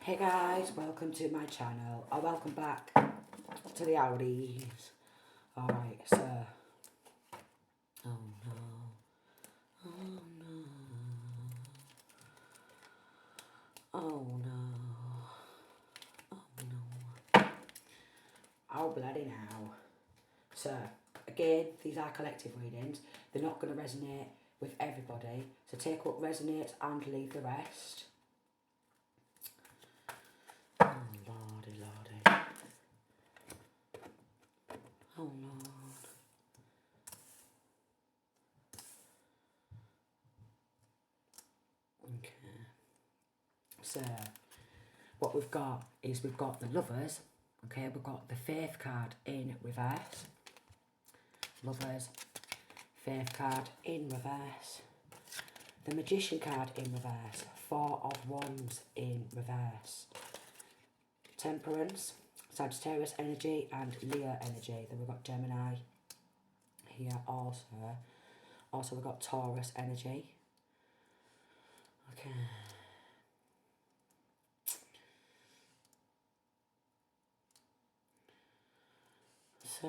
Hey guys, welcome to my channel, or welcome back to the Audis. Alright, so, oh no, oh no, oh no, oh no, oh bloody now. So, again, these are collective readings, they're not going to resonate with everybody, so take what resonates and leave the rest. Oh lordy, lordy. Oh Lord. Okay. So, what we've got is we've got the Lovers. Okay, we've got the Faith card in reverse. Lovers. Faith card in reverse. The Magician card in reverse. Four of Wands in reverse. Temperance. Sagittarius energy and Leo energy. Then we've got Gemini here also. Also we've got Taurus energy. Okay. So,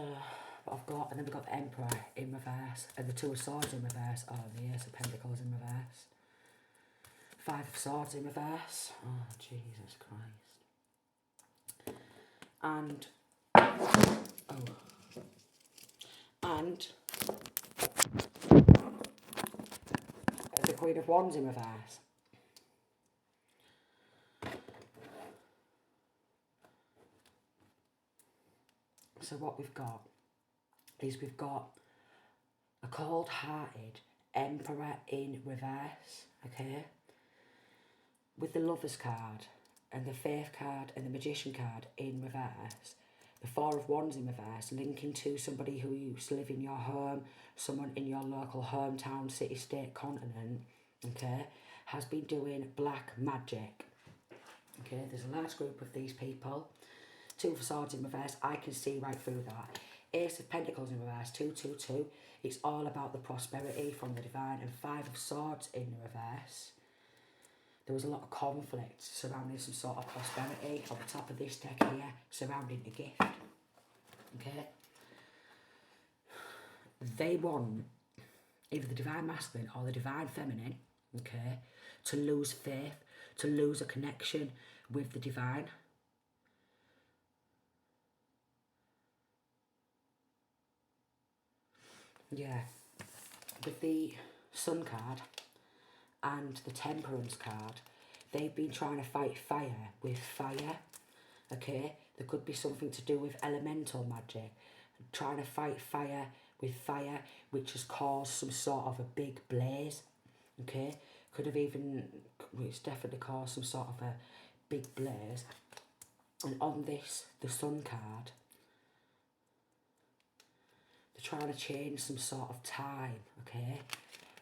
what I've got, and then we've got the Emperor in reverse, and the Two of Swords in reverse, oh, and the Ace of Pentacles in reverse. Five of Swords in reverse. Oh, Jesus Christ. And, and the Queen of Wands in reverse. So what we've got is we've got a cold-hearted Emperor in reverse, okay? With the Lovers card and the Faith card and the Magician card in reverse, the Four of Wands in reverse, linking to somebody who used to live in your home, someone in your local hometown, city, state, continent, okay, has been doing black magic. Okay, there's a large group of these people. Two of Swords in reverse, I can see right through that. Ace of Pentacles in reverse, 222. It's all about the prosperity from the divine. And Five of Swords in reverse. There was a lot of conflict surrounding some sort of prosperity on the top of this deck here, surrounding the gift. Okay? They want either the divine masculine or the divine feminine, okay, to lose faith, to lose a connection with the divine. Yeah. With the Sun card and the Temperance card, they've been trying to fight fire with fire, okay? There could be something to do with elemental magic, trying to fight fire with fire, which has caused some sort of a big blaze, okay? Could have even, it's definitely caused some sort of a big blaze. And on this, the Sun card, they're trying to change some sort of time, okay?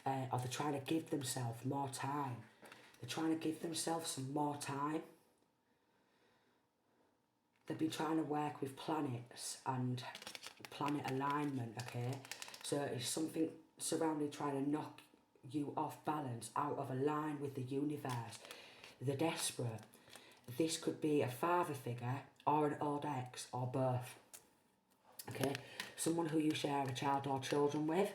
Or they're trying to give themselves more time. They're trying to give themselves some more time. They've been trying to work with planets and planet alignment, okay? So it's something surrounding trying to knock you off balance, out of a line with the universe. They're desperate. This could be a father figure or an old ex or both, okay? Someone who you share a child or children with.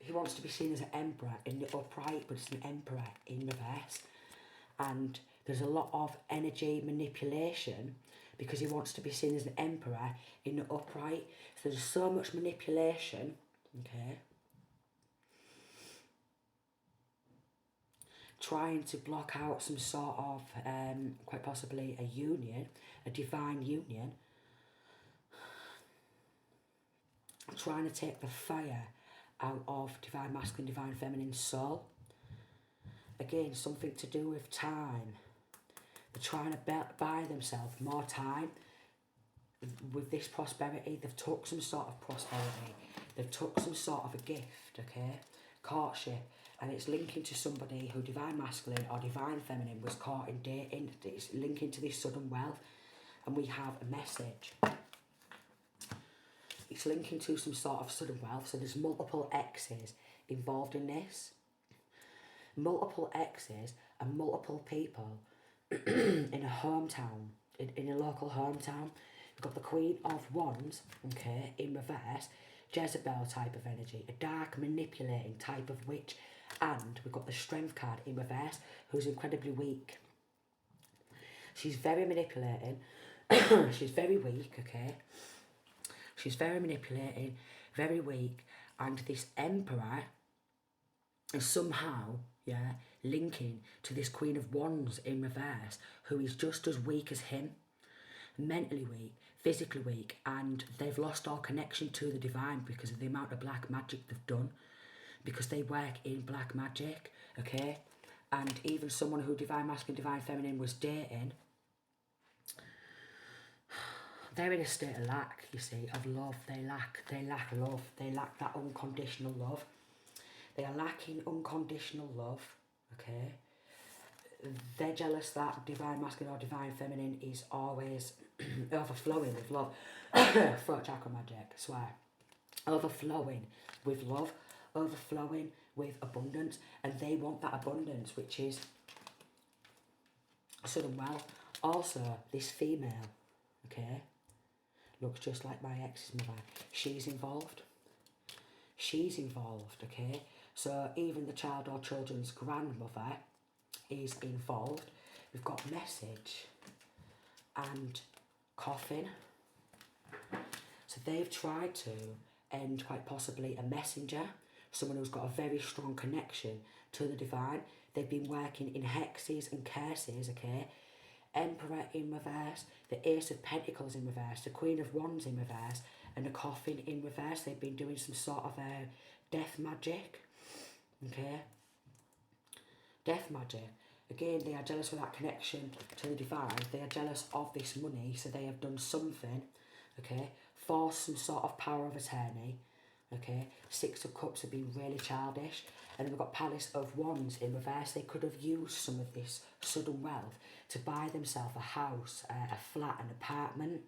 He wants to be seen as an emperor in the upright, but it's an emperor in reverse. And there's a lot of energy manipulation because he wants to be seen as an emperor in the upright. So there's so much manipulation, okay, trying to block out some sort of, quite possibly a union, a divine union, trying to take the fire out of divine masculine, divine feminine soul. Again, something to do with time. They're trying to buy themselves more time. With this prosperity, they've took some sort of prosperity. They've took some sort of a gift, okay? Courtship. And it's linking to somebody who divine masculine or divine feminine was caught in dating. It's linking to this sudden wealth. And we have a message. It's linking to some sort of sudden wealth. So there's multiple exes involved in this. Multiple exes and multiple people in a hometown, in a local hometown. We've got the Queen of Wands, okay, in reverse, Jezebel type of energy, a dark manipulating type of witch, and we've got the Strength card in reverse, who's incredibly weak. She's very manipulating, she's very weak, okay, she's very manipulating, very weak, and this Emperor is somehow, yeah, linking to this Queen of Wands in reverse, who is just as weak as him, mentally weak, physically weak, and they've lost all connection to the divine because of the amount of black magic they've done, because they work in black magic, okay? And even someone who divine masculine, divine feminine was dating, they're in a state of lack, you see, of love. They lack love. They lack that unconditional love. They are lacking unconditional love, okay? They're jealous that divine masculine or divine feminine is always overflowing with love. Throat chakra magic, I swear. Overflowing with love, overflowing with abundance, and they want that abundance, which is sudden wealth. Also, this female, okay, looks just like my ex's mother. She's involved. She's involved, okay? So even the child or children's grandmother is involved. We've got message and coffin. So they've tried to end quite possibly a messenger, someone who's got a very strong connection to the divine. They've been working in hexes and curses, okay? Emperor in reverse, the Ace of Pentacles in reverse, the Queen of Wands in reverse, and the coffin in reverse. They've been doing some sort of death magic, okay? Death magic. Again, they are jealous of that connection to the divine. They are jealous of this money, so they have done something, okay? Forced some sort of power of attorney, okay? Six of Cups have been really childish. And then we've got Palace of Wands in reverse. They could have used some of this sudden wealth to buy themselves a house, a flat, an apartment.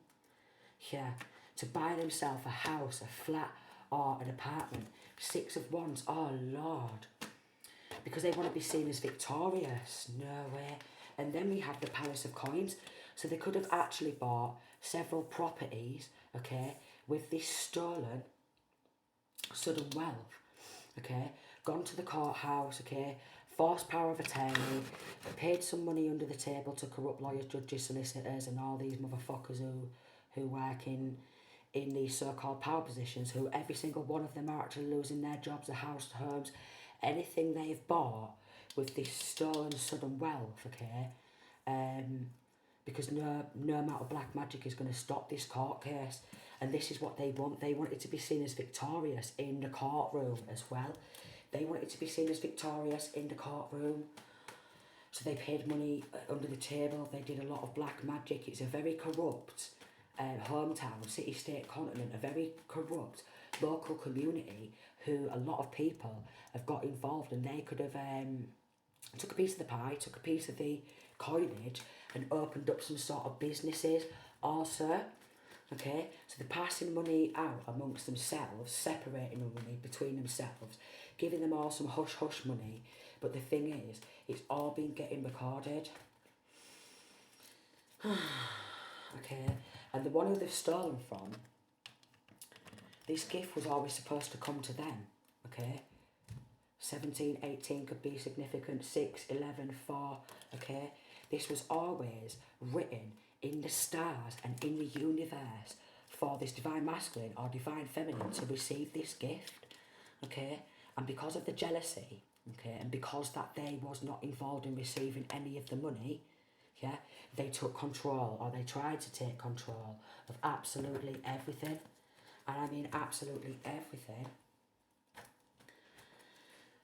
Yeah, to buy themselves a house, a flat, or an apartment. Six of Wands, oh Lord. Because they want to be seen as victorious. No way. And then we have the Palace of Coins. So they could have actually bought several properties, okay, with this stolen sudden wealth, okay, gone to the courthouse, okay, forced power of attorney, paid some money under the table to corrupt lawyers, judges, solicitors, and all these motherfuckers who work in these so-called power positions, who every single one of them are actually losing their jobs, their house, homes, anything they've bought with this stolen sudden wealth, okay, because no amount of black magic is going to stop this court case. And this is what they want. They want it to be seen as victorious in the courtroom as well. They want it to be seen as victorious in the courtroom. So they paid money under the table. They did a lot of black magic. It's a very corrupt hometown, city, state, continent, a very corrupt local community who a lot of people have got involved, and they could have took a piece of the pie, took a piece of the coinage and opened up some sort of businesses also. Okay, so they're passing money out amongst themselves, separating the money between themselves, giving them all some hush-hush money. But the thing is, it's all been getting recorded. Okay, and the one who they've stolen from, this gift was always supposed to come to them. Okay, 17, 18 could be significant, 6, 11, 4, okay. This was always written in the stars and in the universe for this divine masculine or divine feminine to receive this gift, okay? And because of the jealousy, okay, and because that they was not involved in receiving any of the money, yeah, they took control, or they tried to take control of absolutely everything. And I mean absolutely everything.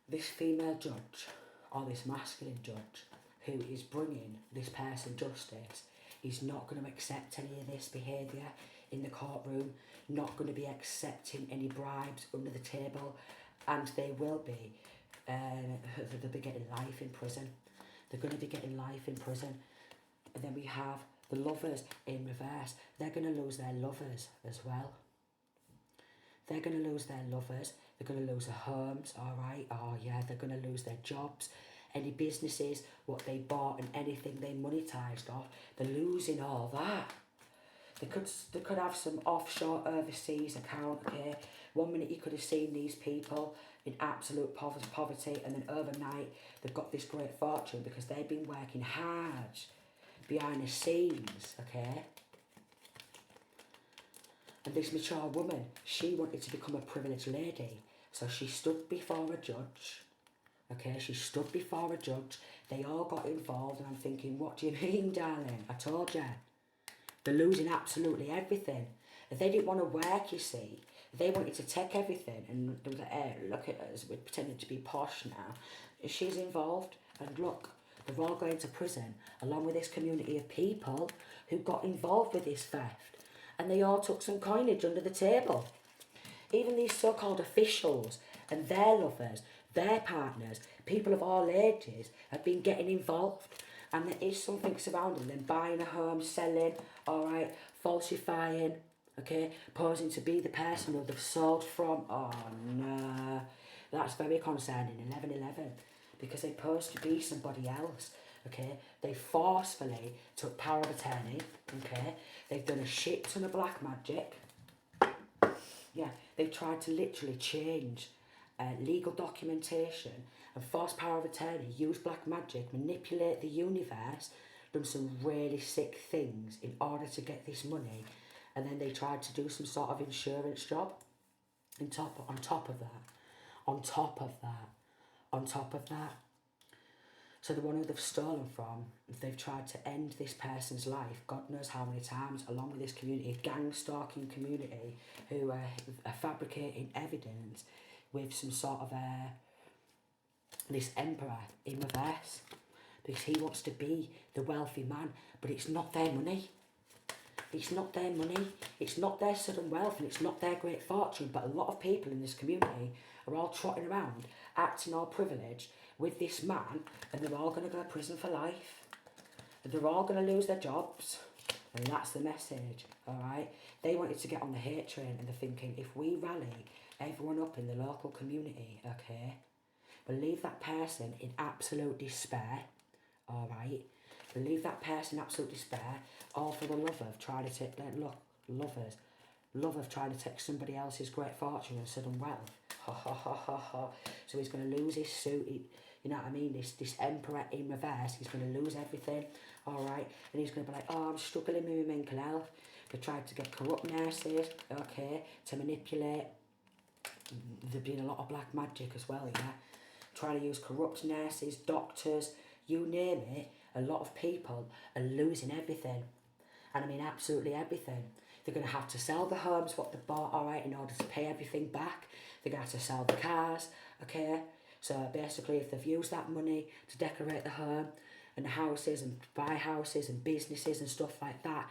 This female judge, or this masculine judge, who is bringing this person justice, is not going to accept any of this behaviour in the courtroom, not going to be accepting any bribes under the table, and they will be, they'll be getting life in prison. They're going to be getting life in prison. And then we have the Lovers in reverse. They're going to lose their lovers as well. They're going to lose their lovers. They're going to lose their homes, all right? Oh, yeah, they're going to lose their jobs. any businesses, what they bought and anything they monetised off. They're losing all that. They could have some offshore overseas account, okay? 1 minute you could have seen these people in absolute poverty, and then overnight they've got this great fortune because they've been working hard behind the scenes, okay? And this mature woman, she wanted to become a privileged lady, so she stood before a judge, okay? She stood before a judge. They all got involved, and I'm thinking, what do you mean, darling? I told you. They're losing absolutely everything. They didn't want to work, you see. They wanted to take everything, and they was like, hey, look at us, we're pretending to be posh now. She's involved, and look, they're all going to prison, along with this community of people who got involved with this theft. And they all took some coinage under the table. Even these so-called officials and their lovers, their partners, people of all ages have been getting involved. And there is something surrounding them, buying a home, selling, all right, falsifying, okay, posing to be the person who they've sold from. Oh, no. That's very concerning, 1111, because they pose to be somebody else, okay. They forcefully took power of attorney, okay. They've done a shit ton of black magic. Yeah, they've tried to literally change legal documentation and force power of attorney, use black magic, manipulate the universe, done some really sick things in order to get this money, and then they tried to do some sort of insurance job on top of that. So the one who they've stolen from, they've tried to end this person's life, God knows how many times, along with this community, gang stalking community, who are fabricating evidence with some sort of this emperor in reverse, because he wants to be the wealthy man, but it's not their money. It's not their money, it's not their sudden wealth, and it's not their great fortune, but a lot of people in this community are all trotting around, acting all privileged with this man, and they're all going to go to prison for life. And they're all going to lose their jobs. And that's the message, alright? They wanted to get on the hate train, and they're thinking, if we rally everyone up in the local community, okay, we'll leave that person in absolute despair, alright? We'll leave that person in absolute despair, all for the love of trying to take, love of trying to take somebody else's great fortune and sudden wealth. Ha ha ha ha ha. So he's going to lose his suit, you know what I mean, this emperor in reverse, he's going to lose everything, alright? And he's going to be like, oh, I'm struggling with my mental health. They tried to get corrupt nurses, okay, to manipulate. There's been a lot of black magic as well, yeah? Trying to use corrupt nurses, doctors, you name it, a lot of people are losing everything. And I mean absolutely everything. They're going to have to sell the homes, what they bought, alright, in order to pay everything back. They're going to have to sell the cars, okay? So basically, if they've used that money to decorate the home and the houses and buy houses and businesses and stuff like that,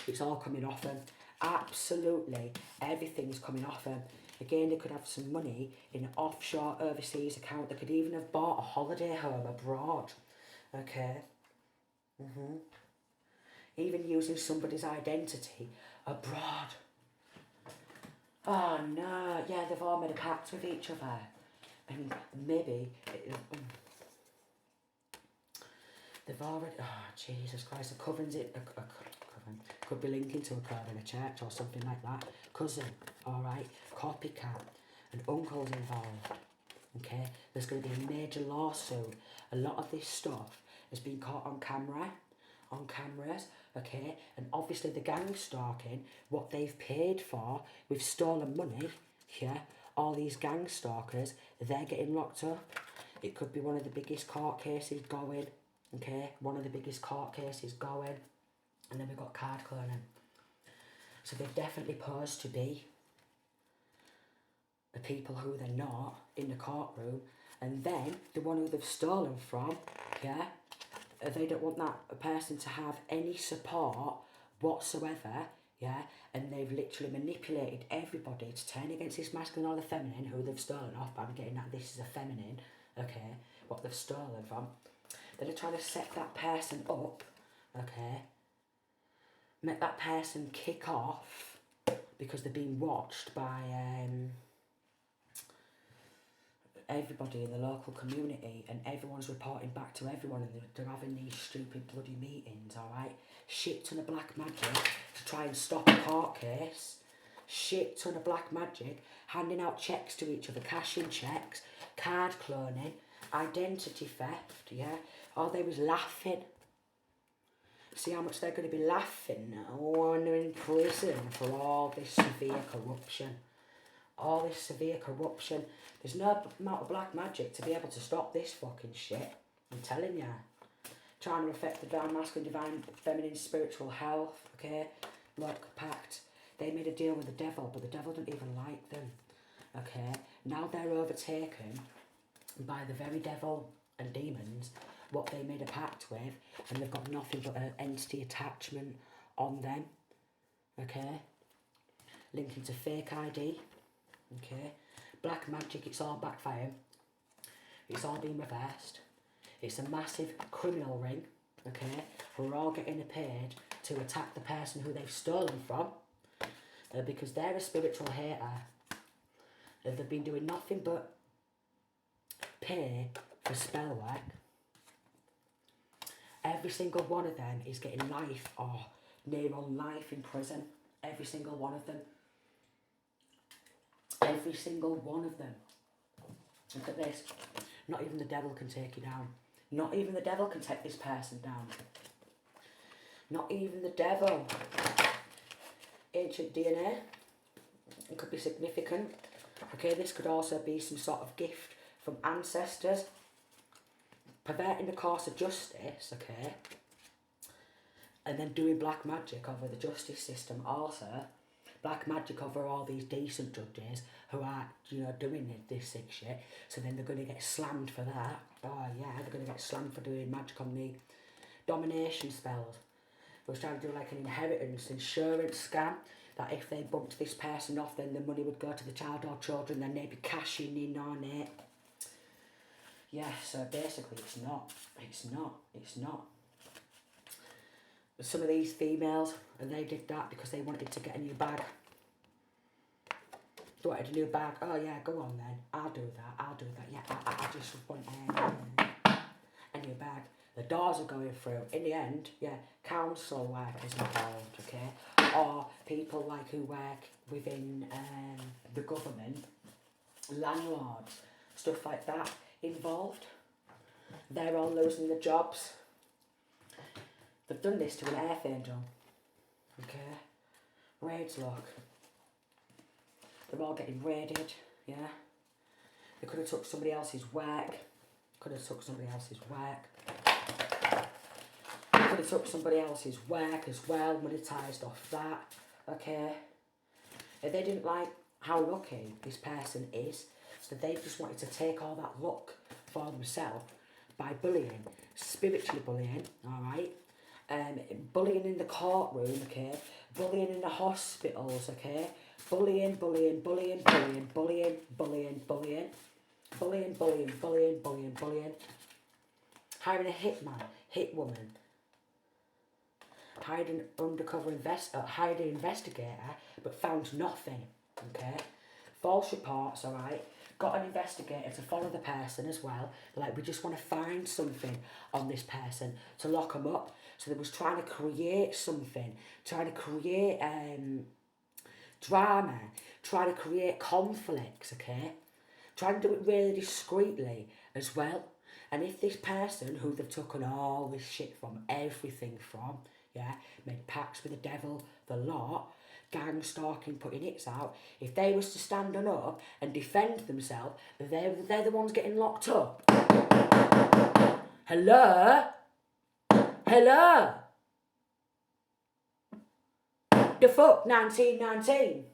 it's all coming off them. Absolutely everything's coming off them. Again, they could have some money in an offshore overseas account. They could even have bought a holiday home abroad, okay? Even using somebody's identity abroad. Oh no, yeah, they've all made a pact with each other. And maybe they've already, oh Jesus Christ, a coven's it, a coven could be linking to a code in a church or something like that. Cousin, alright, copycat, and uncle's involved. Okay, there's going to be a major lawsuit. A lot of this stuff has been caught on cameras, okay, and obviously the gang stalking, what they've paid for with stolen money, yeah, all these gang stalkers, they're getting locked up. It could be one of the biggest court cases going, okay, and then we've got card cloning. So they've definitely posed to be the people who they're not in the courtroom, and then the one who they've stolen from, yeah, they don't want that person to have any support whatsoever, yeah, and they've literally manipulated everybody to turn against this masculine or the feminine who they've stolen off, but I'm getting that this is a feminine, okay, what they've stolen from. Then they're trying to set that person up, okay, make that person kick off because they're being watched by everybody in the local community, and everyone's reporting back to everyone, and they're having these stupid bloody meetings, alright? Shit ton of black magic to try and stop a court case. Shit ton of black magic, handing out checks to each other, cashing checks, card cloning, identity theft, yeah? Oh, they was laughing. See how much they're going to be laughing now when they're in prison for all this severe corruption. All this severe corruption. There's no amount of black magic to be able to stop this fucking shit. I'm telling ya. Trying to affect the divine masculine, divine feminine, spiritual health, okay? Look, pact. They made a deal with the devil, but the devil didn't even like them, okay? Now they're overtaken by the very devil and demons, what they made a pact with, and they've got nothing but an entity attachment on them, okay? Linking to fake ID, okay? Black magic, it's all backfiring. It's all being reversed. It's a massive criminal ring, okay? We're all getting paid to attack the person who they've stolen from, because they're a spiritual hater. They've been doing nothing but pay for spell work. Every single one of them is getting life or near on life in prison. Every single one of them. Every single one of them. Look at this. Not even the devil can take you down. Not even the devil can take this person down. Not even the devil. Ancient DNA. It could be significant. Okay, this could also be some sort of gift from ancestors. Perverting the course of justice, okay? And then doing black magic over the justice system also. Black magic over all these decent judges who are, you know, doing this sick shit. So then they're going to get slammed for that. Oh yeah, they're going to get slammed for doing magic on the domination spells. They was trying to do like an inheritance insurance scam, that if they bumped this person off, then the money would go to the child or children, then they'd be cashing in on it. Yeah, so basically it's not. Some of these females, and they did that because they wanted to get a new bag. They wanted a new bag. Oh yeah, go on then. I'll do that. Yeah, I just want a new bag. The doors are going through. In the end, yeah, council work is involved, okay? Or people like who work within the government, landlords, stuff like that involved. They're all losing their jobs. They've done this to an earth angel, okay? Raids, look. They're all getting raided, yeah? They could have took somebody else's work. Could have took somebody else's work as well, monetised off that, okay? If they didn't like how lucky this person is, so they just wanted to take all that luck for themselves by bullying, spiritually bullying, alright? Bullying in the courtroom, okay? Bullying in the hospitals, okay? Bullying. Hiring a hitman, hit woman. Hired an hired an investigator, but found nothing, okay? False reports, alright? Got an investigator to follow the person as well. Like, we just want to find something on this person to lock them up. So they was trying to create something, trying to create drama, trying to create conflicts, okay? Trying to do it really discreetly as well. And if this person who they've taken all this shit from, everything from, yeah, made pacts with the devil, the lot, gang stalking, putting hits out, if they was to stand on up and defend themselves, they're the ones getting locked up. Hello? The fuck, 1919?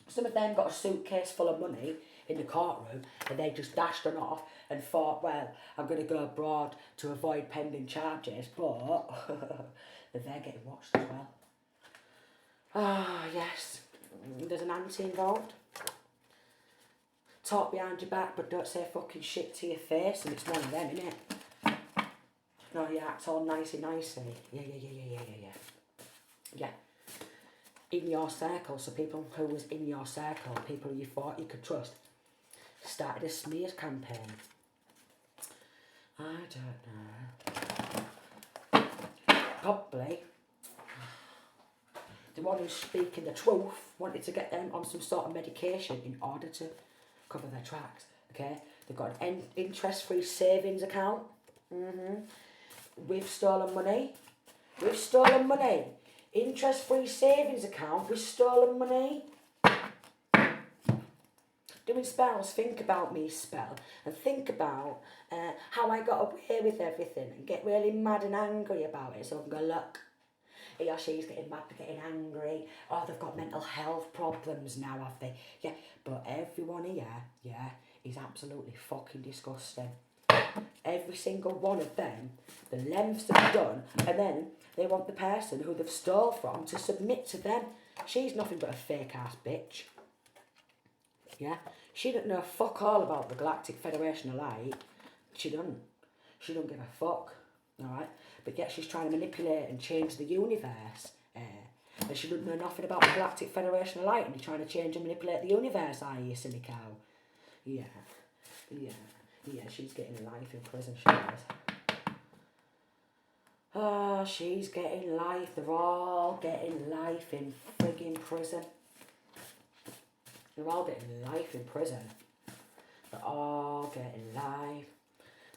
Some of them got a suitcase full of money in the courtroom and they just dashed on off and thought, well, I'm going to go abroad to avoid pending charges, but they're getting watched as well. Ah, yes. There's an auntie involved. Talk behind your back, but don't say fucking shit to your face, and it's one of them, innit? No, you act all nicey. Yeah. In your circle, so people who was in your circle, people you thought you could trust, started a smear campaign. I don't know. Probably the one who's speaking the truth wanted to get them on some sort of medication in order to cover their tracks. Okay, they've got an interest-free savings account. With stolen money. With stolen money. Interest-free savings account with stolen money. Doing spells, think about me spell, and think about how I got away with everything, and get really mad and angry about it. So I can go, look, he or she's getting mad, they're getting angry. Oh, they've got mental health problems now, have they? Yeah, but everyone here, yeah, is absolutely fucking disgusting. Every single one of them, the lengths they've done, and then they want the person who they've stole from to submit to them. She's nothing but a fake ass bitch. Yeah, she don't know fuck all about the Galactic Federation of Light. She don't give a fuck. Alright, but yet she's trying to manipulate and change the universe. And she doesn't know nothing about the Galactic Federation of Light, and you're trying to change and manipulate the universe, are you, silly cow? Yeah, she's getting life in prison, she is. Oh, she's getting life. They're all getting life in frigging prison. They're all getting life in prison. They're all getting life.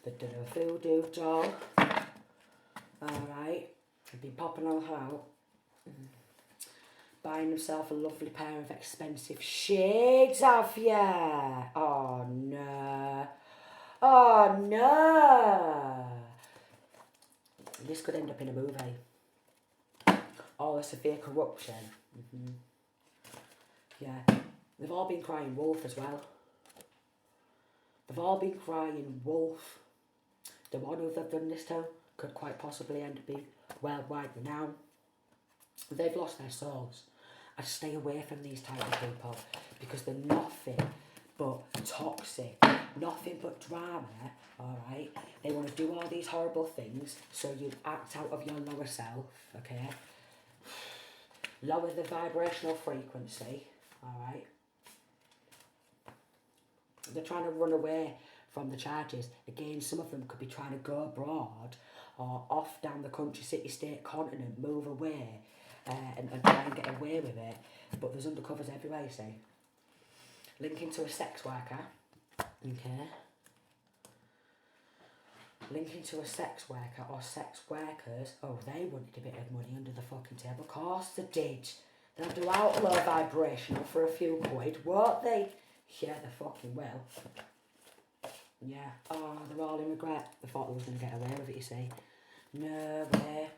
They've done a voodoo doll. Alright. They've been popping all out. Buying himself a lovely pair of expensive shades, have ya? Oh no. Oh no. This could end up in a movie. All the severe corruption. Yeah. They've all been crying wolf as well. They've all been crying wolf. The one who they've done this to could quite possibly end up being worldwide renowned. They've lost their souls. I stay away from these type of people because they're nothing but toxic, nothing but drama, alright? They want to do all these horrible things so you act out of your lower self, okay? Lower the vibrational frequency, alright? They're trying to run away from the charges. Again, some of them could be trying to go abroad or off down the country, city, state, continent, move away and try and get away with it. But there's undercovers everywhere, you see. Linking to a sex worker, okay? Linking to a sex worker or sex workers. Oh, they wanted a bit of money under the fucking table. Of course they did. They'll do outlaw vibrational for a few quid, won't they? Yeah, they fucking will. Yeah. Oh, they're all in regret. They thought they was going to get away with it, you see. No way.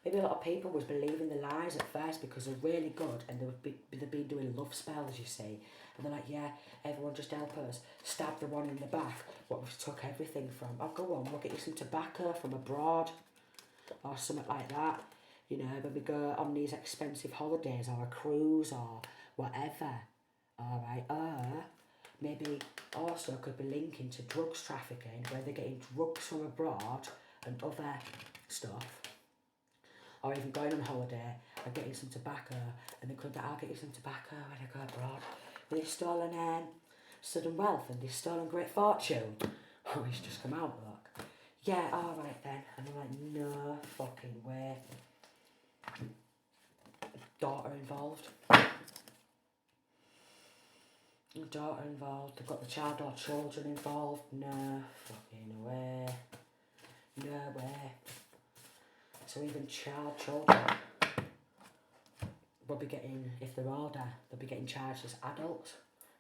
Maybe a lot of people was believing the lies at first because they're really good and they've been doing love spells, you see. And they're like, yeah, everyone just help us. Stab the one in the back what we took everything from. Oh, go on, we'll get you some tobacco from abroad or something like that. You know, when we go on these expensive holidays or a cruise or whatever. Alright, maybe also could be linking to drugs trafficking where they're getting drugs from abroad and other stuff. Or even going on holiday and getting some tobacco and they could be, I'll get you some tobacco when I go abroad. They've stolen sudden wealth and they've stolen great fortune. Oh, he's just come out, look. Yeah, alright then. And I'm like, no fucking way. Daughter involved. Daughter involved. They've got the child or children involved. No fucking way. No way. So even children will be getting, if they're older, they'll be getting charged as adults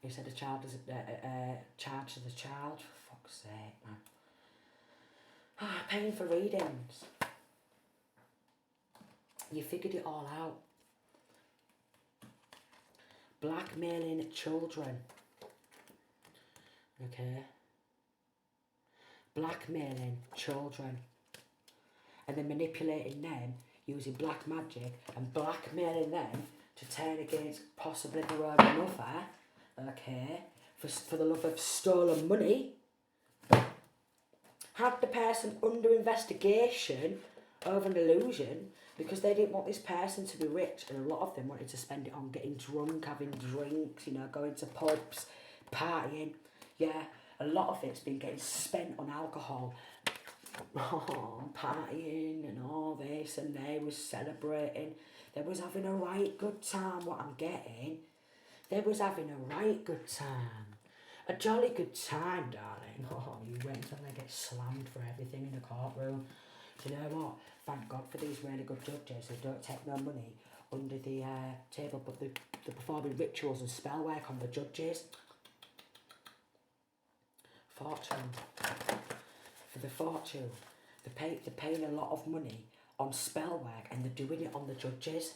instead of charged as a child. For fuck's sake, man. Paying for readings. You figured it all out. Blackmailing children. Okay. Blackmailing children. And then manipulating them using black magic and blackmailing them to turn against possibly their own mother, okay, for the love of stolen money. Had the person under investigation over an illusion because they didn't want this person to be rich, and a lot of them wanted to spend it on getting drunk, having drinks, you know, going to pubs, partying. Yeah, a lot of it's been getting spent on alcohol. Oh, partying and all this, and they was celebrating. They was having a right good time, what I'm getting. They was having a right good time. A jolly good time, darling. Oh, you wait until they get slammed for everything in the courtroom. Do you know what? Thank God for these really good judges who don't take no money under the table, but they're performing rituals and spell work on the judges. Fortune. For the fortune. They're paying a lot of money on spell work and they're doing it on the judges.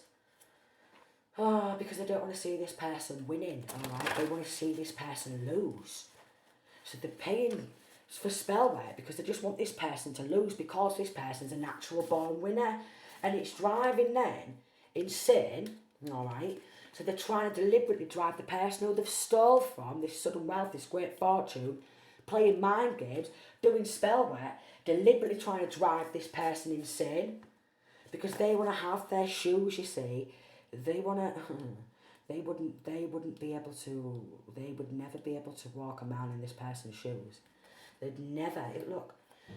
Oh, because they don't want to see this person winning, alright? They want to see this person lose. So they're paying for spell work because they just want this person to lose because this person's a natural born winner. And it's driving them insane, alright? So they're trying to deliberately drive the person who they've stole from, this sudden wealth, this great fortune, playing mind games, doing spell work, deliberately trying to drive this person insane. Because they want to have their shoes, you see. They want to... They wouldn't be able to... They would never be able to walk a mile in this person's shoes. They'd never... Look,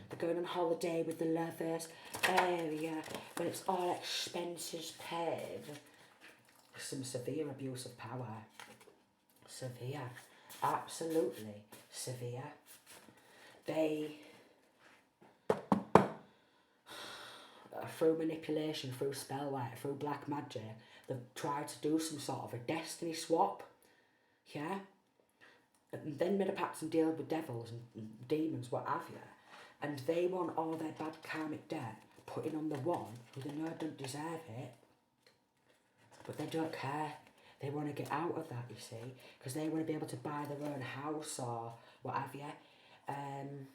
they're going on holiday with the lovers. Area, but it's all expenses paid. Some severe abuse of power. Severe. Absolutely severe. They... through manipulation, through spell work, through black magic, they've tried to do some sort of a destiny swap, yeah? And then made a pact and deal with devils and demons, what have you, and they want all their bad karmic debt putting on the one who they know don't deserve it, but they don't care. They want to get out of that, you see, because they want to be able to buy their own house or what have you. And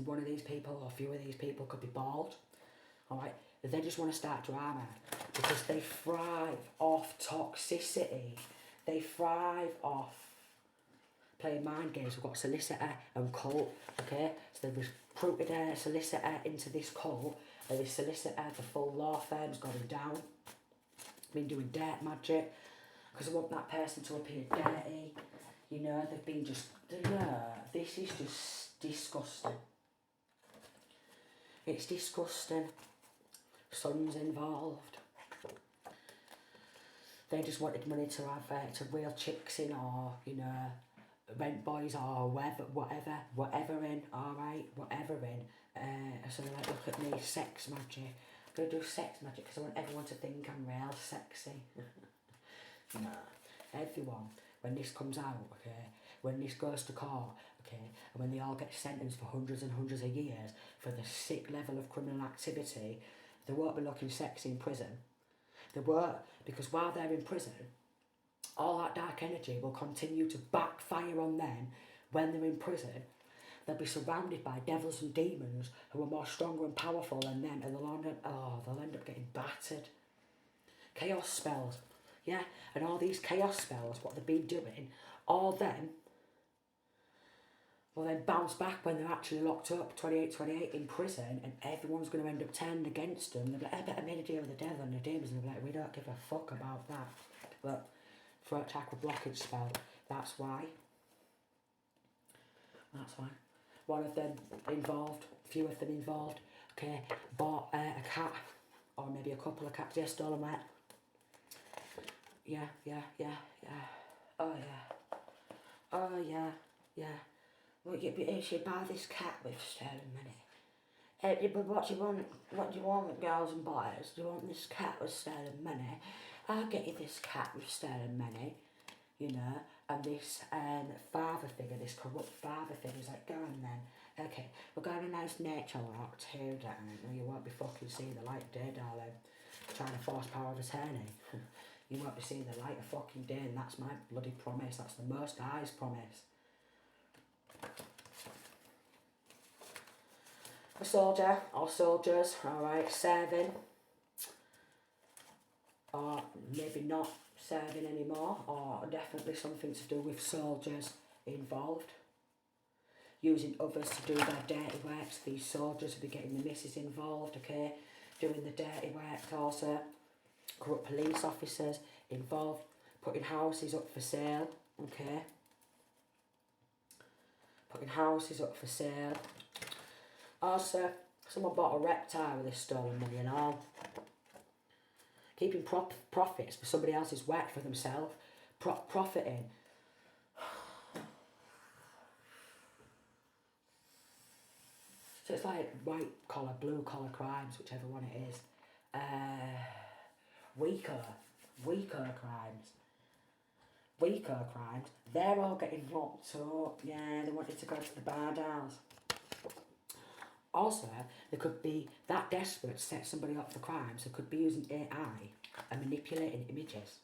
one of these people, or a few of these people, could be bald. Alright, they just want to start drama because they thrive off toxicity. They thrive off playing mind games. We've got solicitor and cult, okay? So they've recruited a solicitor into this cult, and this solicitor, the full law firm's going down. Been doing dirt magic because they want that person to appear dirty. You know, they've been just, this is just disgusting. It's disgusting. Sons involved. They just wanted money to have to wheel chicks in, or you know, rent boys or whatever in. All right, whatever in. So they're like, look at me, sex magic. I'm gonna do sex magic because I want everyone to think I'm real sexy. Nah, everyone. When this comes out, okay, when this goes to court, okay, and when they all get sentenced for hundreds and hundreds of years for the sick level of criminal activity. They won't be looking sexy in prison. They won't, because while they're in prison, all that dark energy will continue to backfire on them when they're in prison. They'll be surrounded by devils and demons who are more stronger and powerful than them, and they'll end up getting battered. Chaos spells, yeah, and all these chaos spells, what they've been doing, all them will then bounce back when they're actually locked up 28 in prison, and everyone's going to end up turning against them. They'll be like, I better made a deal with the devil and the demons, and they'll be like, we don't give a fuck about that. But throat chakra blockage spell, that's why. That's why. One of them involved, a few of them involved, okay, bought a cat, or maybe a couple of cats, yeah, stolen that. Yeah. Oh yeah. Well, you should buy this cat with stolen money. But what do you want, girls and boys? Do you want this cat with stolen money? I'll get you this cat with stolen money, you know. And this father figure, this corrupt father figure, is like, go on then. Okay, we're going to a nice nature walk too, darling. Well, you won't be fucking seeing the light of day, darling. Trying to force power of attorney. You won't be seeing the light of fucking day, and that's my bloody promise. That's the Most High's promise. A soldier or soldiers, alright, serving, or maybe not serving anymore, or definitely something to do with soldiers involved. Using others to do their dirty work. So these soldiers will be getting the missus involved, okay, doing the dirty work also. Corrupt police officers involved, putting houses up for sale, okay. putting houses up for sale. Also, someone bought a reptile with this stolen money and all. Keeping profits for somebody else's work for themselves. Profiting. So it's like white collar, blue collar crimes, whichever one it is. Weaker crimes. Weaker crimes. They're all getting locked up. Yeah, they wanted to go to the bar dolls. Also, they could be that desperate to set somebody up for crimes. They could be using AI and manipulating images.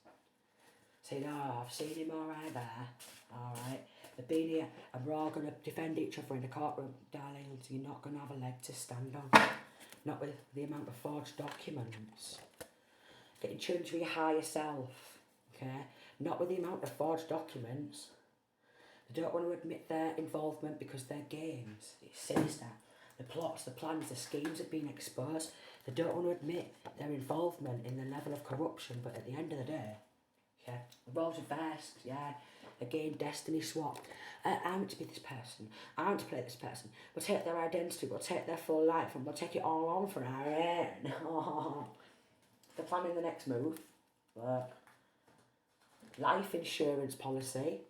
Saying, oh, I've seen him alright there. Alright. They've been here and we're all going to defend each other in the courtroom. Darling, you're not going to have a leg to stand on. Not with the amount of forged documents. Getting tuned to your higher self. Okay? Not with the amount of forged documents. They don't want to admit their involvement because they're games. It's sinister. The plots, the plans, the schemes have been exposed. They don't want to admit their involvement in the level of corruption, but at the end of the day, yeah, the roles reversed, yeah. Again, destiny swap. I want to be this person. I want to play this person. We'll take their identity, we'll take their full life, and we'll take it all on for our own. They're planning the next move. Look. Life insurance policy.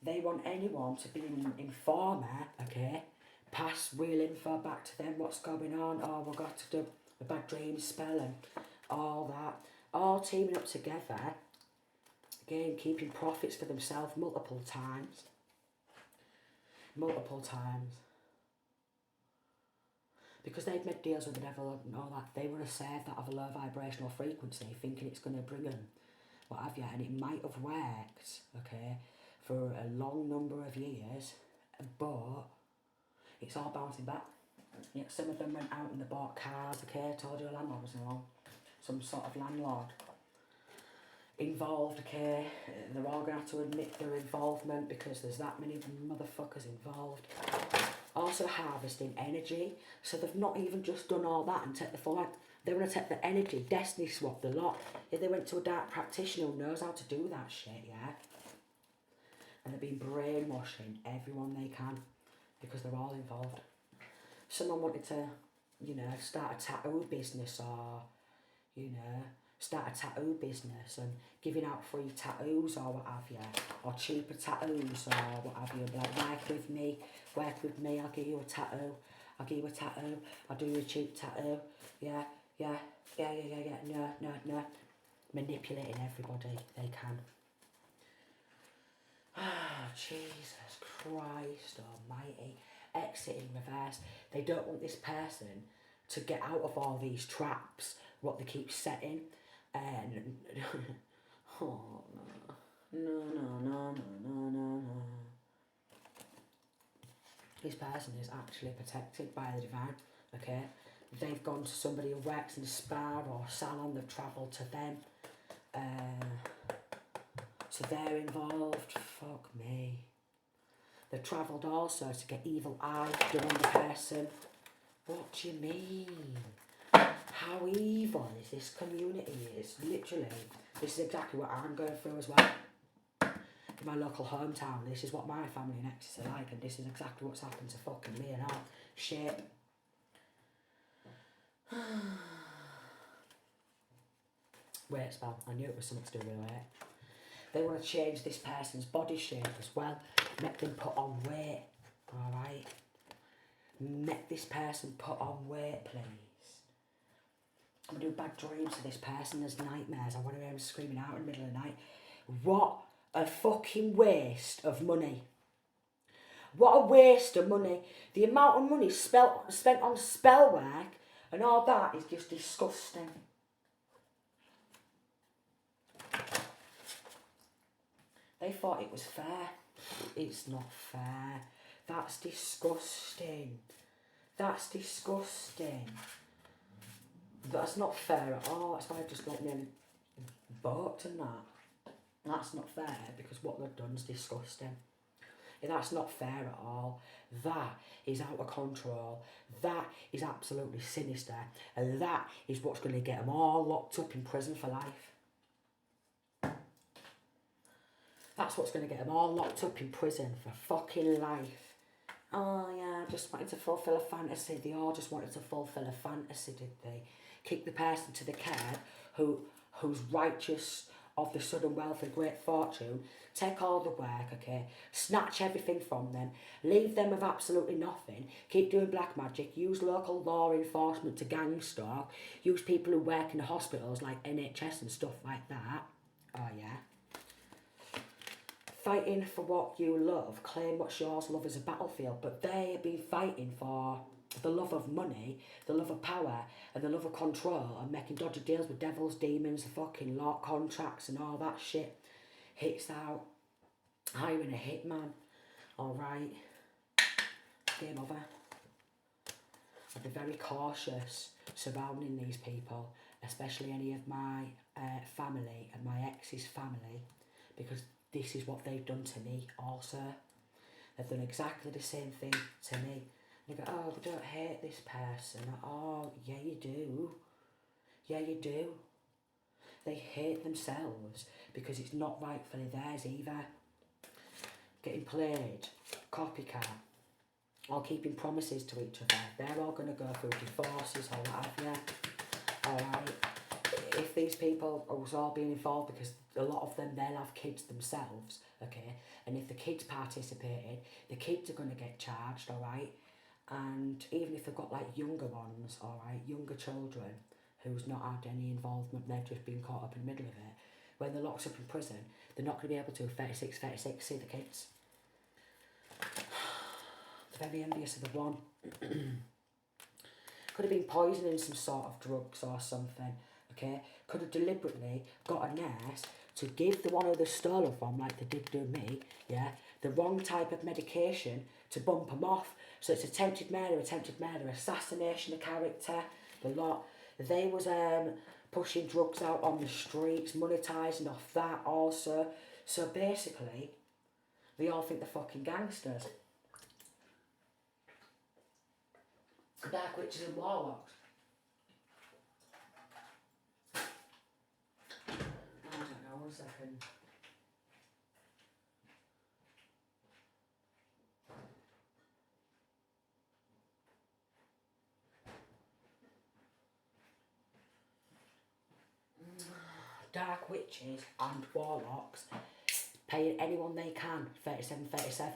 They want anyone to be an informer, okay? Pass real info back to them, what's going on, oh, we've got to do a bad dream spell and all that. All teaming up together, again, keeping profits for themselves multiple times. Because they've made deals with the devil and all that, they want to save that of a low vibrational frequency, thinking it's going to bring them what have you, and it might have worked, okay, for a long number of years, but it's all bouncing back. Yeah, some of them went out and they bought cars, okay, told you a landlord was wrong. Some sort of landlord involved, okay, they're all going to have to admit their involvement because there's that many motherfuckers involved. Also harvesting energy, so they've not even just done all that and take the full life. They want to take the energy, destiny swap the lot. Yeah, they went to a dark practitioner who knows how to do that shit, yeah. And they've been brainwashing everyone they can. Because they're all involved. Someone wanted to, you know, start a tattoo business or, you know, start a tattoo business and giving out free tattoos or what have you. Or cheaper tattoos or what have you. Like, work with me, I'll give you a tattoo. I'll do you a cheap tattoo. Yeah. No. Manipulating everybody they can. Ah, Jesus Christ almighty. Exit in reverse. They don't want this person to get out of all these traps, what they keep setting. And oh no. This person is actually protected by the divine, okay? They've gone to somebody who works in a spa or salon, they've travelled to them. So they're involved. Fuck me. They've travelled also to get evil eye done on the person. What do you mean? How evil is this community? It's literally, this is exactly what I'm going through as well. In my local hometown, this is what my family and exes are like, and this is exactly what's happened to fucking me and all. Shit. Weight spell. I knew it was something to do with weight. They want to change this person's body shape as well. Make them put on weight. Alright? Make this person put on weight, please. I'm going to do bad dreams to this person. There's nightmares. I want to hear them screaming out in the middle of the night. What a fucking waste of money. What a waste of money. The amount of money spent on spell work and all that is just disgusting. They thought it was fair. It's not fair. That's disgusting. That's disgusting. That's not fair at all. That's why I just got nearly balked and that. That's not fair because what they've done is disgusting. Yeah, that's not fair at all. That is out of control. That is absolutely sinister. And that is what's going to get them all locked up in prison for life. That's what's going to get them all locked up in prison for fucking life. Oh yeah, just wanted to fulfill a fantasy. They all just wanted to fulfill a fantasy, did they? Kick the person to the curb who's righteous of the sudden wealth and great fortune, take all the work, okay, snatch everything from them, leave them with absolutely nothing, keep doing black magic, use local law enforcement to gang stalk, use people who work in the hospitals like NHS and stuff like that. Oh yeah. Fighting for what you love, claim what's yours, love is a battlefield, but they have been fighting for the love of money, the love of power, and the love of control, and making dodgy deals with devils, demons, the fucking lot contracts and all that shit. Hits out, hiring a hitman, alright, game over. I'd be very cautious surrounding these people, especially any of my family and my ex's family, because this is what they've done to me also. They've done exactly the same thing to me. They go, oh, we don't hate this person. Oh, yeah, you do. Yeah, you do. They hate themselves because it's not rightfully theirs either. Getting played, copycat, or keeping promises to each other. They're all going to go through divorces or what have you. Alright. If these people are all being involved, because a lot of them, they'll have kids themselves, okay? And if the kids participated, the kids are going to get charged, alright? And even if they've got like younger ones, alright, younger children who's not had any involvement, they've just been caught up in the middle of it, when they're locked up in prison, they're not going to be able to, 36, see the kids. They're very envious of the one. Could have been poisoning some sort of drugs or something, okay? Could have deliberately got a nurse to give the one who they stole from, like they did do me, yeah, the wrong type of medication to bump them off. So it's attempted murder, assassination of character, the lot. They was pushing drugs out on the streets, monetising off that also. So basically, they all think they're fucking gangsters. Dark witches and warlocks. I don't know, 1 second. Dark witches and warlocks paying anyone they can, 37.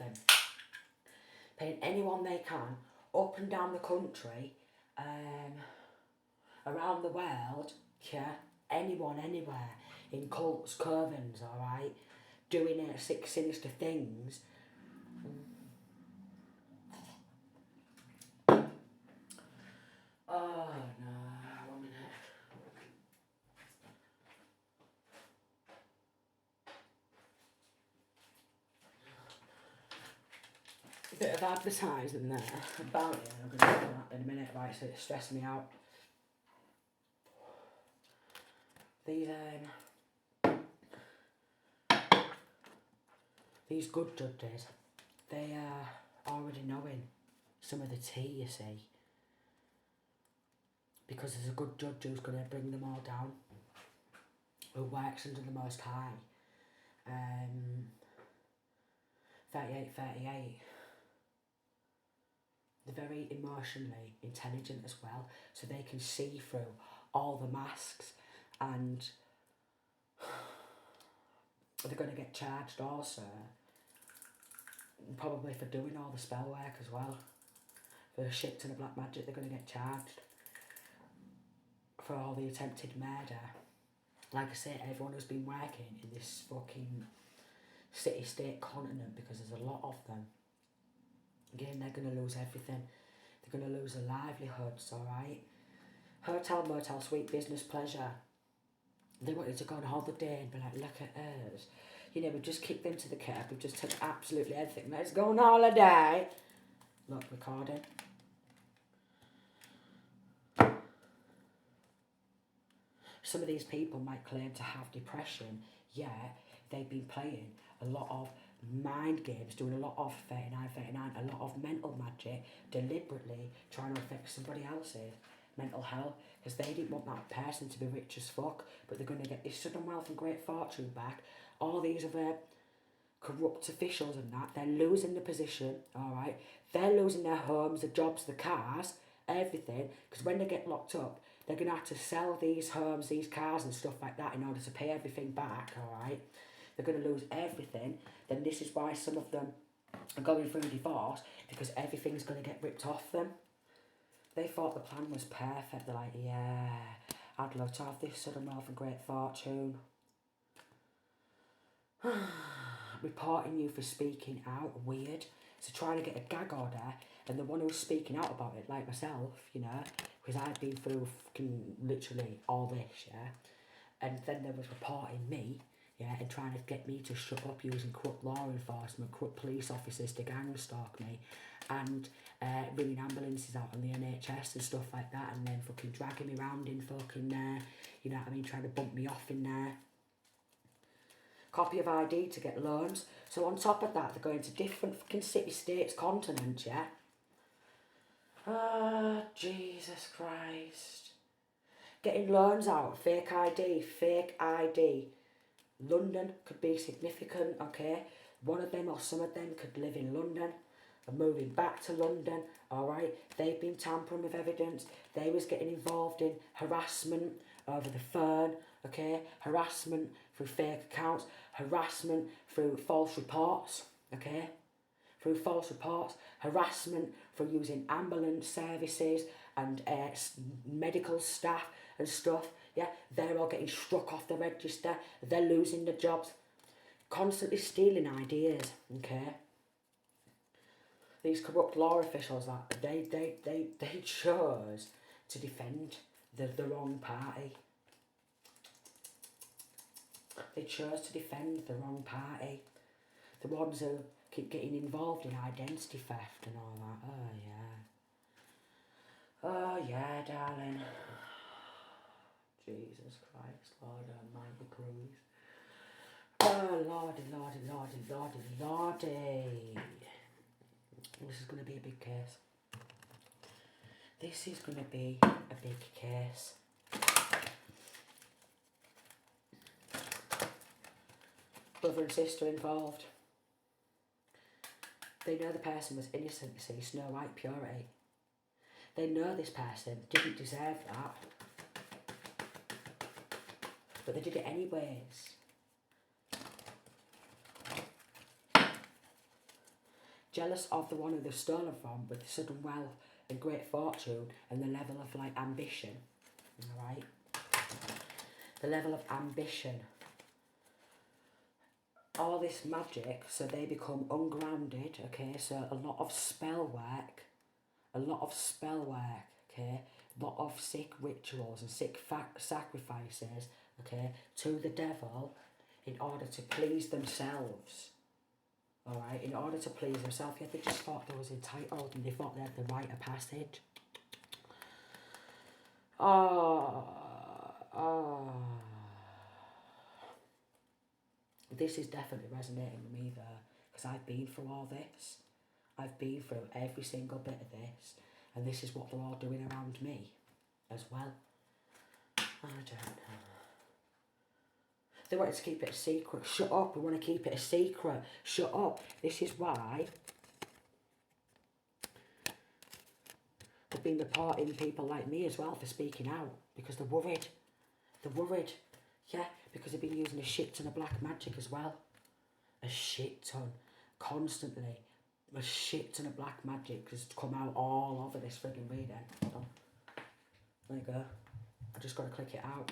Paying anyone they can, up and down the country, around the world, yeah, anyone, anywhere, in cults, covens, alright, doing sick, sinister things. Oh no, 1 minute. A bit of advertising there about it. I'm going to do that in a minute, right? So it's stressing me out. These good judges, they are already knowing some of the tea, you see. Because there's a good judge who's going to bring them all down, who works under the Most High. 38. They're very emotionally intelligent as well, so they can see through all the masks, and they're going to get charged also, probably for doing all the spell work as well. For shit to the black magic, they're going to get charged for all the attempted murder. Like I said, everyone who's been working in this fucking city-state continent, because there's a lot of them, again, they're going to lose everything. They're going to lose their livelihoods, alright? Hotel, motel, sweet business, pleasure. They wanted to go on holiday and be like, look at us. You know, we just kicked them to the curb, we just took absolutely everything. Let's go on holiday. Look, recording. Some of these people might claim to have depression, yet they've been playing a lot of mind games, doing a lot of 39, a lot of mental magic, deliberately trying to affect somebody else's mental health, because they didn't want that person to be rich as fuck, but they're going to get this sudden wealth and great fortune back. All these other corrupt officials and that, they're losing the position, all right? They're losing their homes, the jobs, the cars, everything, because when they get locked up, they're going to have to sell these homes, these cars and stuff like that in order to pay everything back, all right? They're going to lose everything. Then this is why some of them are going through divorce, because everything's going to get ripped off them. They thought the plan was perfect. They're like, yeah, I'd love to have this sudden wealth and great fortune. Reporting you for speaking out, weird. So trying to get a gag order, and the one who's speaking out about it, like myself, you know, because I've been through fucking literally all this, yeah. And then there was reporting me, yeah, and trying to get me to shut up using corrupt law enforcement, corrupt police officers to gang stalk me, and ringing ambulances out on the NHS and stuff like that, and then fucking dragging me around in fucking, you know what I mean, trying to bump me off in there. Copy of ID to get loans. So on top of that, they're going to different fucking city, states, continents, yeah? Ah, Jesus Christ. Getting loans out, fake ID. London could be significant, okay? One of them or some of them could live in London. Are moving back to London, alright? They've been tampering with evidence. They was getting involved in harassment over the phone, okay? Harassment through fake accounts, harassment through false reports, okay? Through false reports, harassment for using ambulance services and medical staff and stuff, yeah? They're all getting struck off the register. They're losing their jobs. Constantly stealing ideas, okay? These corrupt law officials, that they chose to defend the wrong party. They chose to defend the wrong party. The ones who keep getting involved in identity theft and all that. Oh, yeah. Oh, yeah, darling. Jesus Christ, Lord Almighty, please. Oh, Lordy, Lordy, Lordy, Lordy, Lordy. This is going to be a big case. This is going to be a big case. Brother and sister involved. They know the person was innocent, you see, Snow White purity. They know this person didn't deserve that. But they did it anyways. Jealous of the one who they've stolen from with sudden wealth and great fortune and the level of like ambition. Alright? The level of ambition. All this magic, so they become ungrounded, okay? So a lot of spell work, okay? A lot of sick rituals and sick sacrifices, okay, to the devil in order to please themselves. Alright, in order to please themselves. Yeah, they just thought they was entitled and they thought they had the rite of passage. This is definitely resonating with me there, because I've been through all this. I've been through every single bit of this, and this is what they're all doing around me as well. I don't know. They wanted to keep it a secret. Shut up, we want to keep it a secret. Shut up. This is why they've been reporting people like me as well for speaking out, because they're worried. They're worried. Yeah, because they've been using a shit ton of black magic as well. A shit ton. Constantly. A shit ton of black magic has come out all over this friggin' reading. Hold on. There you go. I just got to click it out.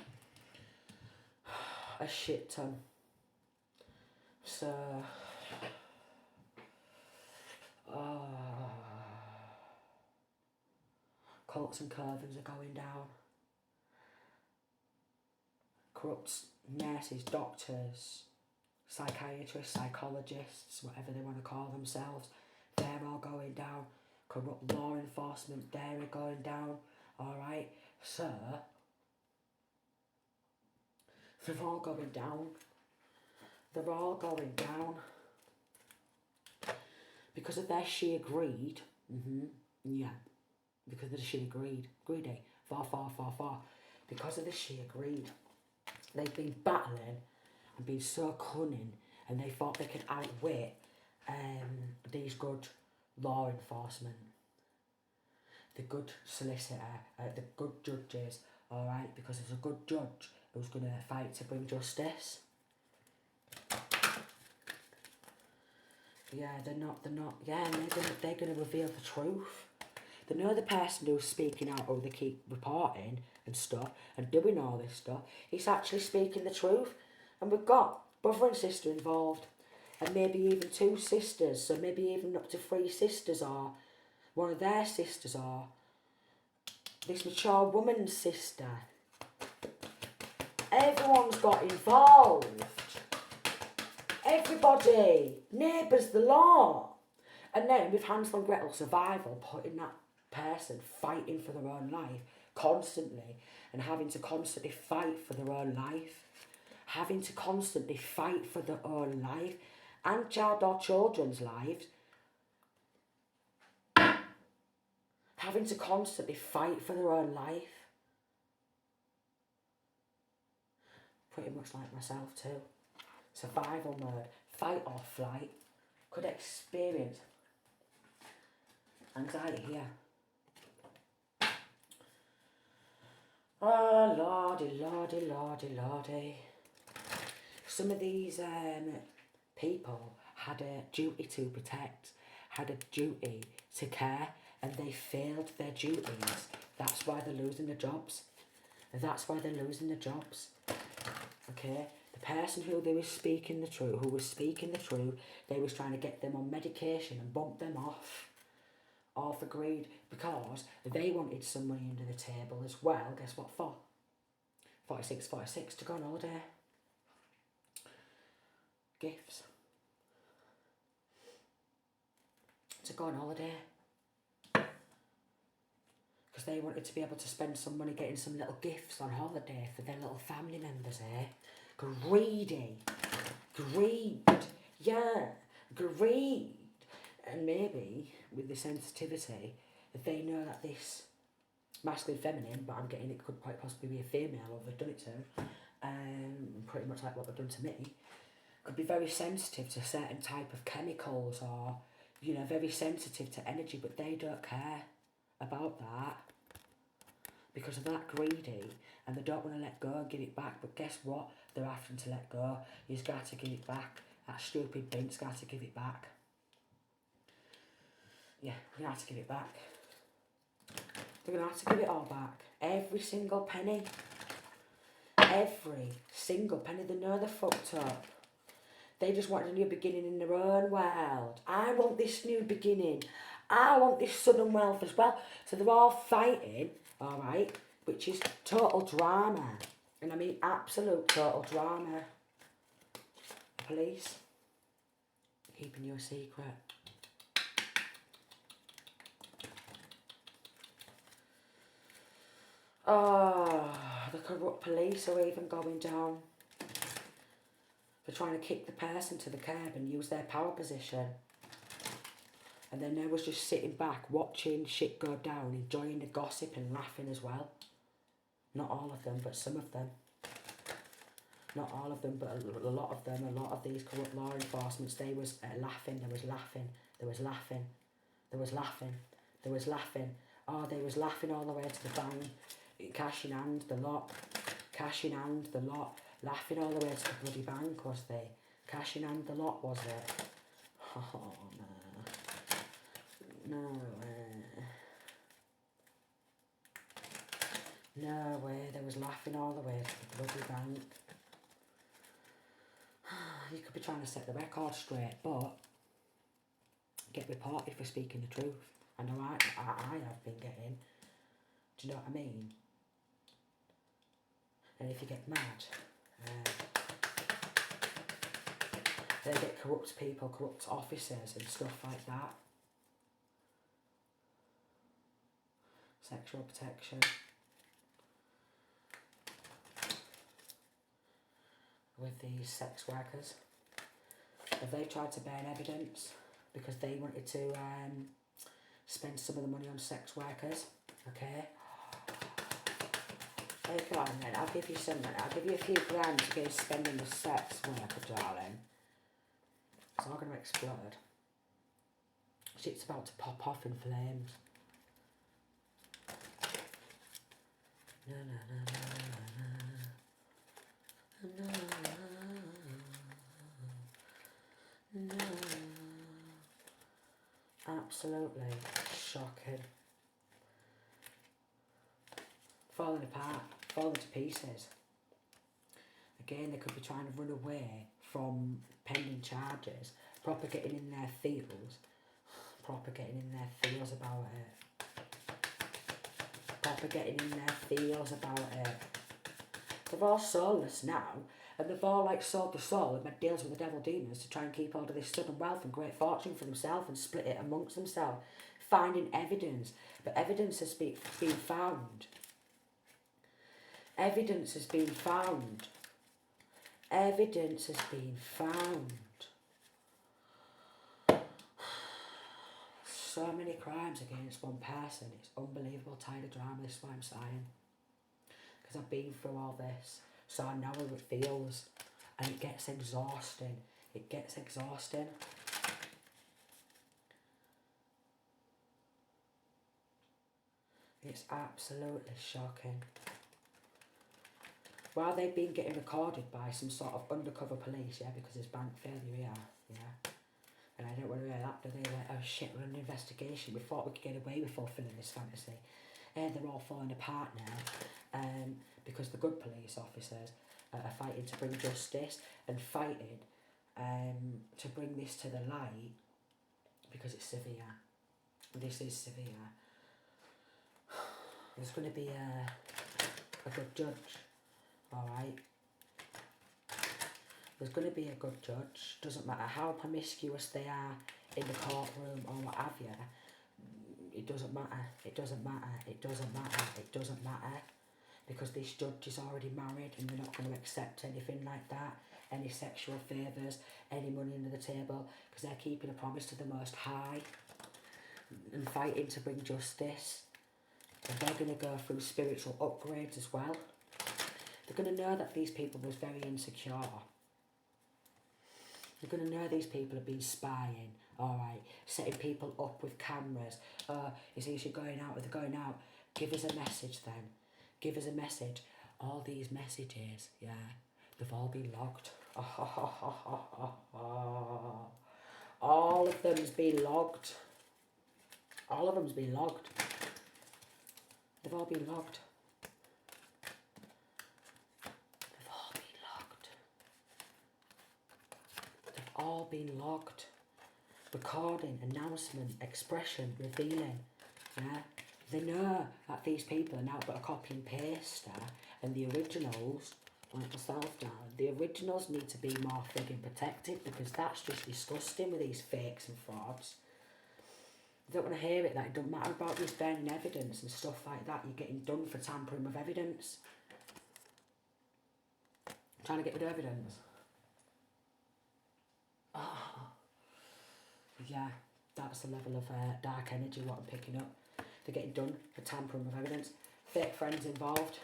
A shit ton. So... cults and covens are going down. Corrupt nurses, doctors, psychiatrists, psychologists, whatever they want to call themselves, they're all going down. Corrupt law enforcement, they're going down. Alright, so they're all going down. They're all going down because of their sheer greed. Yeah, because of the sheer greed. Greedy. Far. Because of the sheer greed. They've been battling and been so cunning and they thought they could outwit these good law enforcement, the good solicitor, the good judges, alright, because there's a good judge who's going to fight to bring justice. Yeah, they're not, yeah, and they're gonna reveal the truth. They know the person who's speaking out, or they keep reporting and stuff, and doing all this stuff, he's actually speaking the truth. And we've got brother and sister involved, and maybe even 2 sisters, so maybe even up to 3 sisters, or one of their sisters, or this mature woman's sister. Everyone's got involved. Everybody, neighbours, the law. And then with Hansel and Gretel survival, putting that person fighting for their own life constantly, and having to constantly fight for their own life, having to constantly fight for their own life, and child or children's lives, having to constantly fight for their own life. Pretty much like myself too. Survival mode, fight or flight, could experience anxiety here. Oh, lordy, lordy, lordy, lordy. Some of these people had a duty to protect, had a duty to care, and they failed their duties. That's why they're losing their jobs. That's why they're losing their jobs. Okay? The person who they was speaking the truth, they was trying to get them on medication and bump them off. All for greed, because they wanted some money under the table as well. Guess what for? 46 to go on holiday. Gifts. To go on holiday. Because they wanted to be able to spend some money getting some little gifts on holiday for their little family members, eh? Greedy. Greed. Yeah. Greed. And maybe with the sensitivity, if they know that this masculine, feminine, but I'm getting it could quite possibly be a female, or they've done it to, pretty much like what they've done to me, could be very sensitive to certain type of chemicals, or, you know, very sensitive to energy, but they don't care about that because of that greedy, and they don't want to let go and give it back. But guess what? They're having to let go. You've got to give it back. That stupid bint's got to give it back. Yeah, we're going to have to give it back. We're going to have to give it all back. Every single penny. Every single penny. They know they're fucked up. They just want a new beginning in their own world. I want this new beginning. I want this sudden wealth as well. So they're all fighting, alright, which is total drama. And I mean absolute total drama. Police, keeping you a secret. Oh, the corrupt police are even going down. They're trying to kick the person to the curb and use their power position. And then they was just sitting back, watching shit go down, enjoying the gossip and laughing as well. Not all of them, but some of them. Not all of them, but a lot of them, a lot of these corrupt law enforcements, they was laughing, there was laughing, there was laughing, there was laughing, there was laughing. Oh, they was laughing all the way to the bank, cash in hand, the lot, cash in hand, the lot, laughing all the way to the bloody bank, was they? Cash in hand, the lot, was it? Oh, no. No way. No way, they was laughing all the way to the bloody bank. You could be trying to set the record straight, but get reported for speaking the truth. I know I have been getting. Do you know what I mean? And if you get mad, they get corrupt people, corrupt officers and stuff like that. Sexual protection. With these sex workers. If they tried to burn evidence because they wanted to spend some of the money on sex workers, okay? Take it on then, I'll give you some money. I'll give you a few grand to go spending the sex worker, darling. It's all going to explode. Shit's about to pop off in flames. Na, na, na, na, na, na, na. Absolutely shocking. Falling apart, falling to pieces. Again, they could be trying to run away from pending charges, proper getting in their feels about it. Proper getting in their feels about it. They're all soulless now, and they've all like sold the soul and made deals with the devil demons to try and keep hold of this sudden wealth and great fortune for themselves and split it amongst themselves, finding evidence. But evidence has been found. Evidence has been found. Evidence has been found. So many crimes against one person. It's unbelievable. Tired of drama. This is why I'm sighing. Because I've been through all this. So I know how it feels. And it gets exhausting. It gets exhausting. It's absolutely shocking. While they've been getting recorded by some sort of undercover police, yeah, because there's bank failure here, yeah. And I don't want to hear that, do they? Like, oh shit, we're under investigation. We thought we could get away with fulfilling this fantasy. And they're all falling apart now. Because the good police officers are fighting to bring justice and fighting to bring this to the light because it's severe. This is severe. There's going to be a good judge, alright? There's going to be a good judge. Doesn't matter how promiscuous they are in the courtroom or what have you. It doesn't matter. It doesn't matter. It doesn't matter. It doesn't matter. Because this judge is already married and they're not going to accept anything like that. Any sexual favours, any money under the table. Because they're keeping a promise to the Most High. And fighting to bring justice. And they're going to go through spiritual upgrades as well. They're going to know that these people was very insecure. They're going to know these people have been spying, alright, setting people up with cameras. Is he going out? Are they going out? Give us a message then. Give us a message. All these messages, yeah, they've all been logged. All of them's been logged. All of them's been logged. They've all been logged. All been logged. Recording, announcement, expression, revealing. Yeah? They know that these people are now but a copy and paste, and the originals, like myself now, the originals need to be more frigging protected because that's just disgusting with these fakes and frauds. I don't want to hear it that it doesn't matter about this burning evidence and stuff like that. You're getting done for tampering with evidence. Trying to get rid of evidence. Yeah, that's the level of dark energy what I'm picking up. They're getting done for tampering with evidence. Fake friends involved.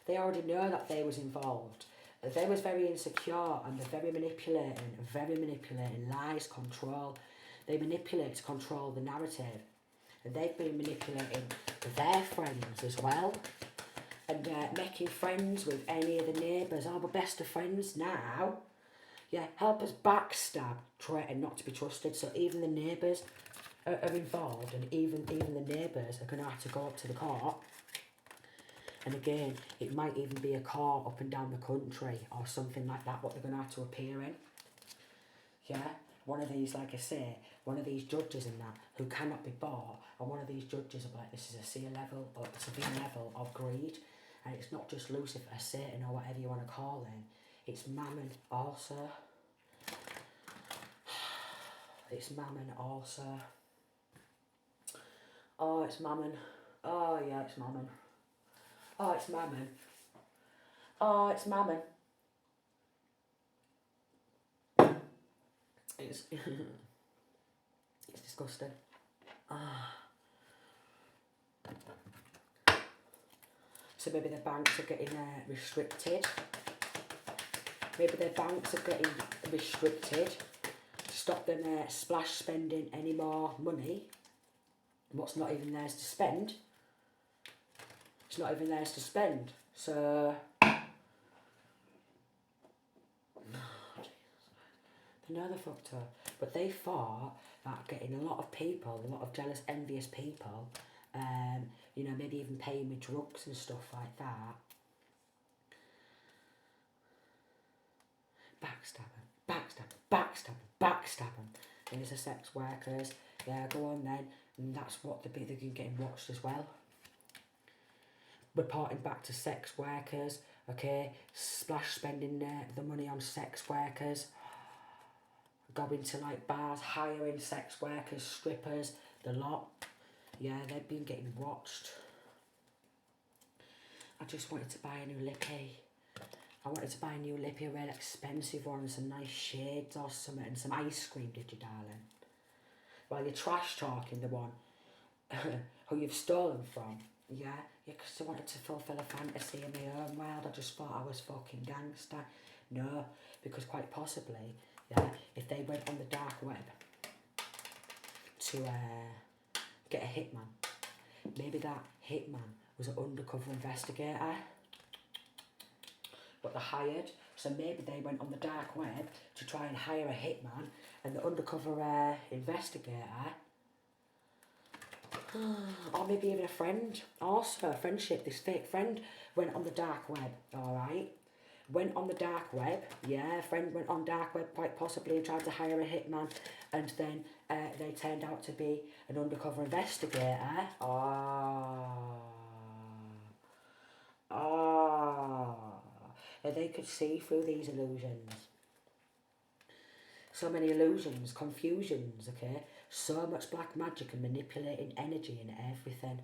They already know that they was involved. They was very insecure and they're very manipulating, lies, control. They manipulate to control the narrative. And they've been manipulating their friends as well. And making friends with any of the neighbours. Oh, we're best of friends now. Yeah, help us backstab, threaten not to be trusted. So even the neighbours are involved, and even the neighbours are going to have to go up to the court. And again, it might even be a court up and down the country or something like that, what they're going to have to appear in. Yeah, one of these, like I say, one of these judges in that who cannot be bought, and one of these judges are like, this is a severe level of greed. And it's not just Lucifer, Satan, or whatever you want to call him. It's Mammon also. It's Mammon also. Oh, it's Mammon. Oh, yeah, it's Mammon. Oh, it's Mammon. Oh, it's Mammon. It's it's disgusting. So maybe the banks are getting restricted. Maybe their banks are getting restricted to stop them splash spending any more money. What's not even theirs to spend. It's not even theirs to spend. So, they know they're fucked up. But they thought that getting a lot of people, a lot of jealous, envious people, you know, maybe even paying with drugs and stuff like that. Backstabbing, backstabbing, backstabbing, backstabbing. There's the sex workers. Yeah, go on then. And that's what they're getting watched as well. Reporting back to sex workers, okay? Splash spending the money on sex workers. Going to like bars, hiring sex workers, strippers, the lot. Yeah, they've been getting watched. I just wanted to buy a new lippy. I wanted to buy a new lippy, a real expensive one, and some nice shades or something, and some ice cream, did you, darling? While you're trash talking the one who you've stolen from, yeah, because I wanted to fulfill a fantasy in my own world. I just thought I was fucking gangster. No, because quite possibly, yeah, if they went on the dark web to get a hitman, maybe that hitman was an undercover investigator. But they're hired, so maybe they went on the dark web to try and hire a hitman, and the undercover investigator, or maybe even a friend, also a friendship, this fake friend went on the dark web, alright? Went on the dark web, yeah, a friend went on dark web quite possibly and tried to hire a hitman, and then they turned out to be an undercover investigator. They could see through these illusions. So many illusions, confusions, okay? So much black magic and manipulating energy and everything.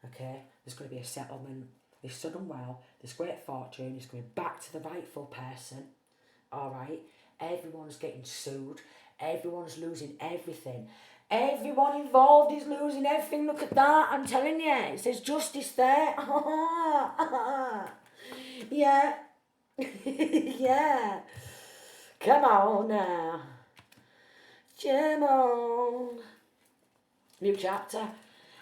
Okay? There's going to be a settlement. This sudden wealth, this great fortune is going back to the rightful person. Alright? Everyone's getting sued. Everyone's losing everything. Everyone involved is losing everything. Look at that. I'm telling you. It says justice there. Yeah. Yeah. Come on now. Come on. New chapter.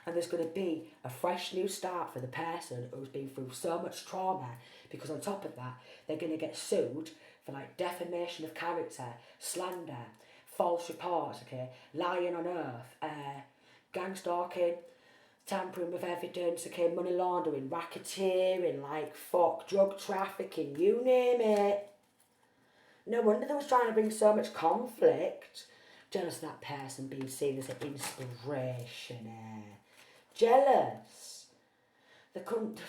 And there's going to be a fresh new start for the person who's been through so much trauma, because on top of that, they're going to get sued for like defamation of character, slander, false reports, okay, lying on oath, gang stalking, tampering with evidence, okay, money laundering, racketeering, like fuck, drug trafficking, you name it. No wonder they was trying to bring so much conflict. Jealous of that person being seen as an inspiration. Jealous. They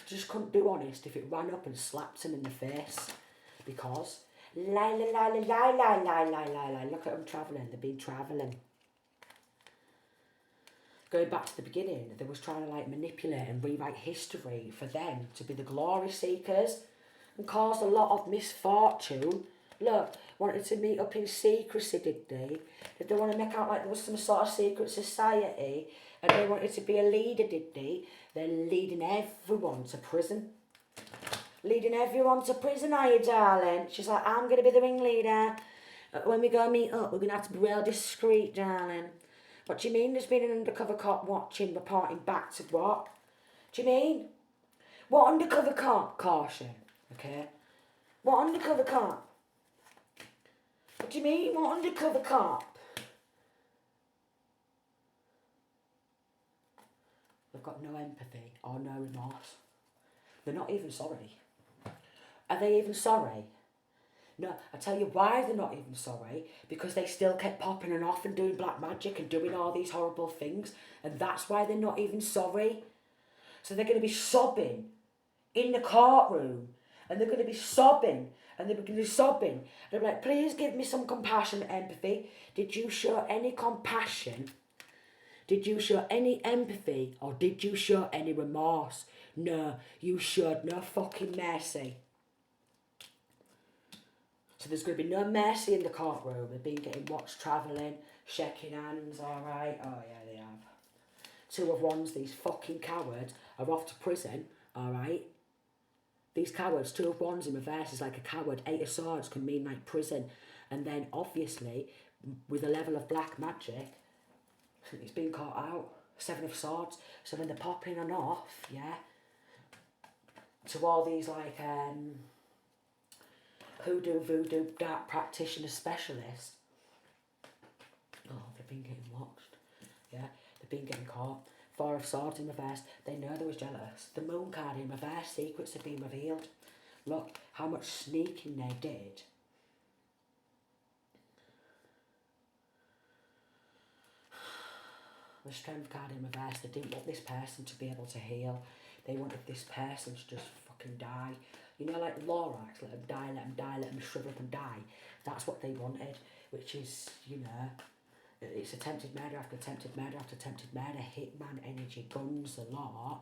just couldn't do honest if it ran up and slapped him in the face. Because, lie, look at them travelling, they've been travelling. Going back to the beginning, they was trying to like manipulate and rewrite history for them to be the glory seekers and caused a lot of misfortune. Look, wanted to meet up in secrecy, did they? Did they want to make out like there was some sort of secret society and they wanted to be a leader, did they? They're leading everyone to prison. Leading everyone to prison, are you, darling? She's like, I'm going to be the ringleader. When we go meet up, we're going to have to be real discreet, darling. What do you mean there's been an undercover cop watching, reporting back to what? Do you mean? What undercover cop? Caution, okay? What undercover cop? What do you mean, what undercover cop? They've got no empathy or no remorse. They're not even sorry. Are they even sorry? No, I tell you why they're not even sorry. Because they still kept popping and off and doing black magic and doing all these horrible things. And that's why they're not even sorry. So they're going to be sobbing in the courtroom. And they're going to be sobbing. And they're going to be sobbing. They're like, please give me some compassion and empathy. Did you show any compassion? Did you show any empathy? Or did you show any remorse? No, you showed no fucking mercy. So there's going to be no mercy in the courtroom. They've been getting watched travelling, shaking hands, alright? Oh yeah, they have. 2 of ones, these fucking cowards, are off to prison, alright? these cowards, 2 of Wands in reverse is like a coward, 8 of Swords can mean like prison. And then obviously, with a level of black magic, it's been caught out. 7 of Swords. So when they're popping and off, yeah, to all these like hoodoo, voodoo, dark practitioner specialists, oh, they've been getting watched. Yeah, they've been getting caught. 4 of Swords in reverse. They know they was jealous. The Moon card in reverse. Secrets have been revealed. Look how much sneaking they did. The Strength card in reverse. They didn't want this person to be able to heal. They wanted this person to just fucking die. You know, like Lorax, let them die, let them die, let them shrivel up and die. That's what they wanted, which is, you know, it's attempted murder after attempted murder after attempted murder, hitman energy, guns, the lot,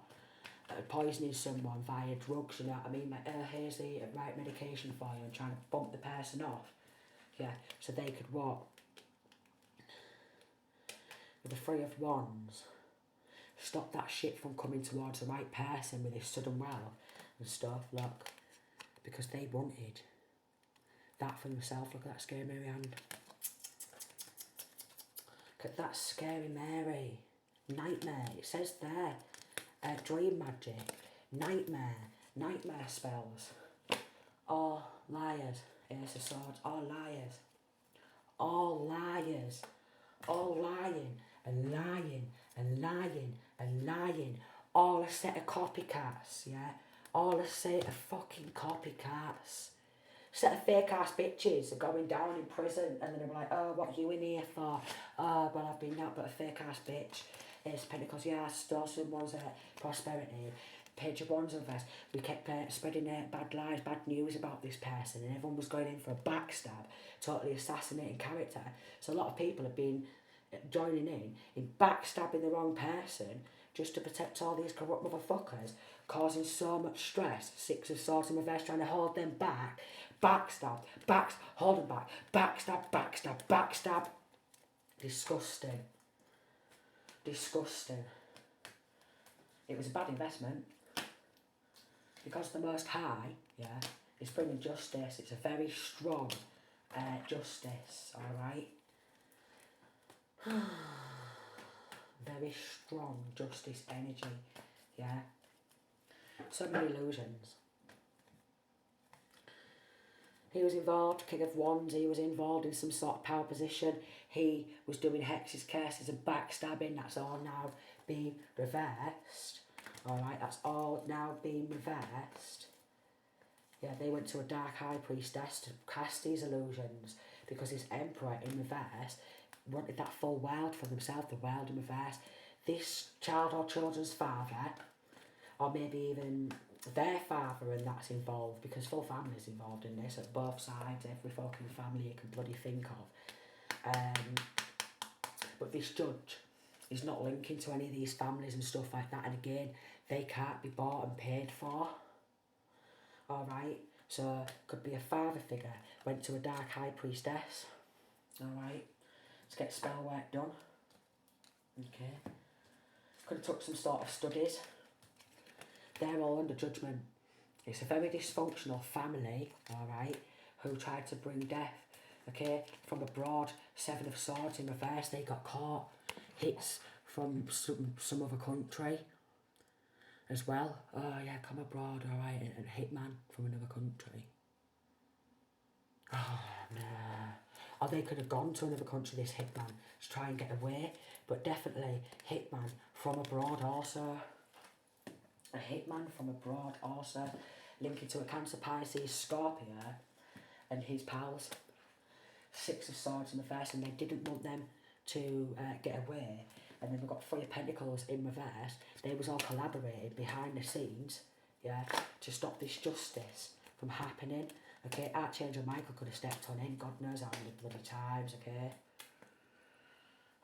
poisoning someone via drugs, you know what I mean? Like, here's the right medication for you, and trying to bump the person off. Yeah, so they could what? With the 3 of Wands, stop that shit from coming towards the right person with this sudden wealth and stuff, look, because they wanted that for themselves. Look at that scary Mary hand. Look at that scary Mary. Nightmare, it says there. Dream magic, nightmare spells. All liars. Ace of Swords, all liars. All liars. All lying and lying and lying and lying. All a set of copycats, yeah? All a set of fucking copycats. Set of fake ass bitches are going down in prison, and then they're like, oh, what are you in here for? Oh, well, I've been out, but a fake ass bitch. It's Pentacles, yeah, I stole someone's prosperity. Page of Wands and Vest. We kept spreading bad lies, bad news about this person, and everyone was going in for a backstab, totally assassinating character. So a lot of people have been joining in backstabbing the wrong person just to protect all these corrupt motherfuckers, causing so much stress. 6 of Swords in reverse, trying to hold them back. Backstab, hold them back. Backstab. Disgusting. It was a bad investment. Because the Most High, yeah, is bringing justice. It's a very strong justice, alright? Very strong justice energy, yeah? So many illusions. He was involved, King of Wands, he was involved in some sort of power position. He was doing hexes, curses and backstabbing. That's all now being reversed. Alright, that's all now being reversed. Yeah, they went to a dark high priestess to cast these illusions because his emperor in reverse wanted that full world for themselves, the world in reverse. This child or children's father, or maybe even their father, and that's involved, because full family's involved in this at both sides, every fucking family you can bloody think of. But this judge is not linking to any of these families and stuff like that, and again, they can't be bought and paid for. Alright, so could be a father figure, went to a dark high priestess. Alright, let's get spell work done. Okay, could have took some sort of studies. They're all under judgment. It's a very dysfunctional family, alright, who tried to bring death, okay, from abroad. 7 of Swords in reverse, they got caught. Hits from some other country as well. Oh yeah, come abroad, alright, and hitman from another country. Oh no. Or they could have gone to another country, this hitman, to try and get away, but definitely hitman from abroad also. A hitman from abroad also, linking to a Cancer, Pisces, Scorpio, and his pals. 6 of Swords in the first, and they didn't want them to get away. And then we've got 3 of Pentacles in reverse. They was all collaborating behind the scenes, yeah, to stop this justice from happening. Okay, Archangel Michael could have stepped on in, God knows how many bloody times, okay.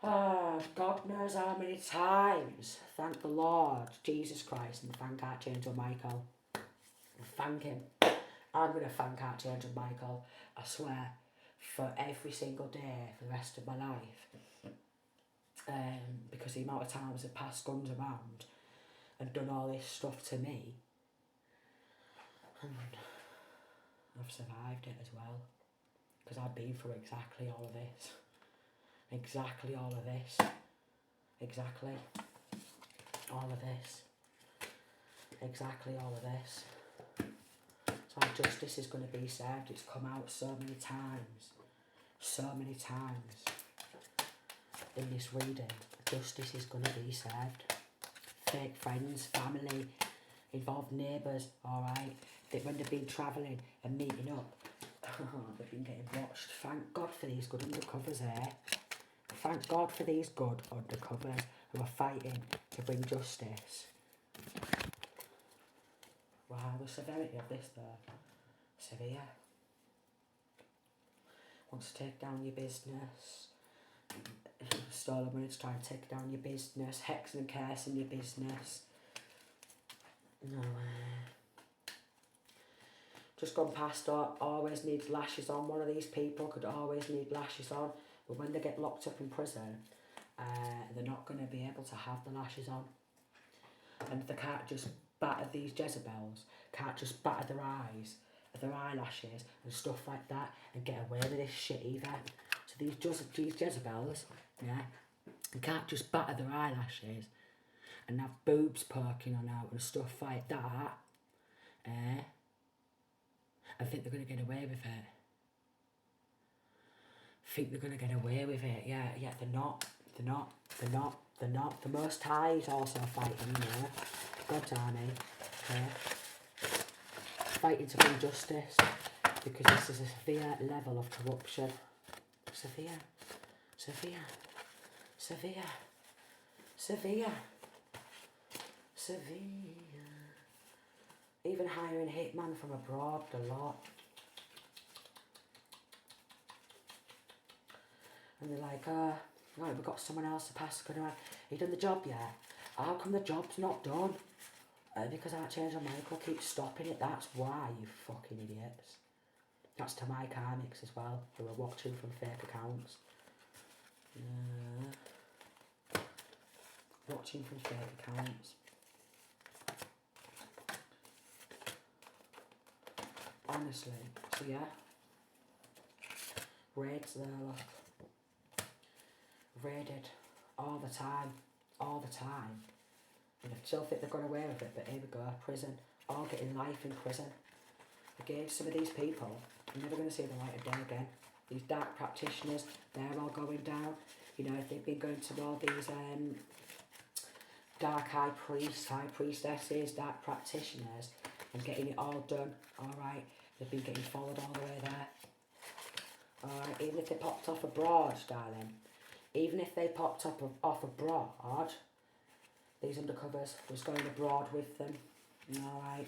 Ah, God knows how many times. Thank the Lord Jesus Christ, and thank Archangel Michael. Thank him. I'm going to thank Archangel Michael, I swear, for every single day for the rest of my life. Because the amount of times I've passed guns around and done all this stuff to me. And I've survived it as well, because I've been through exactly all of this. Exactly all of this. Exactly all of this. Exactly all of this. So justice is going to be served. It's come out so many times. So many times in this reading. Justice is going to be served. Fake friends, family, involved neighbours, alright, that when they've been travelling and meeting up, they've been getting watched. Thank God for these good undercovers here. Thank God for these good undercovers who are fighting to bring justice. Wow, the severity of this though. Severe. Wants to take down your business. Stolen money to try and take down your business. Hexing and cursing your business. No way. Just gone past, always needs lashes on. One of these people could always need lashes on. But when they get locked up in prison, they're not going to be able to have the lashes on. And they can't just batter these Jezebels, can't just batter their eyes, their eyelashes and stuff like that and get away with this shit either. So these Jezebels, yeah, they can't just batter their eyelashes and have boobs poking on out and stuff like that, I think they're going to get away with it. Think they're going to get away with it, yeah, they're not. The Most High is also fighting, you know, God's army, okay, fighting to bring justice, because this is a severe level of corruption. Severe. Even hiring a hitman from abroad, a lot. And they're like, right, we've got someone else to pass. Have you done the job yet? How come the job's not done? Because Archangel Michael keeps stopping it. That's why, you fucking idiots. That's to my karmics as well, who are watching from fake accounts. Watching from fake accounts. Honestly, so yeah. Raids there, look. Raided all the time. And I still think they've got away with it, but here we go, prison. All getting life in prison. Again, some of these people, you're never going to see the light of day again. These dark practitioners, they're all going down. You know, they've been going to all these dark high priests, high priestesses, dark practitioners, and getting it all done, alright? They've been getting followed all the way there. Alright, even if they popped off abroad, darling. Even if they popped up off abroad, these undercovers was going abroad with them. Alright.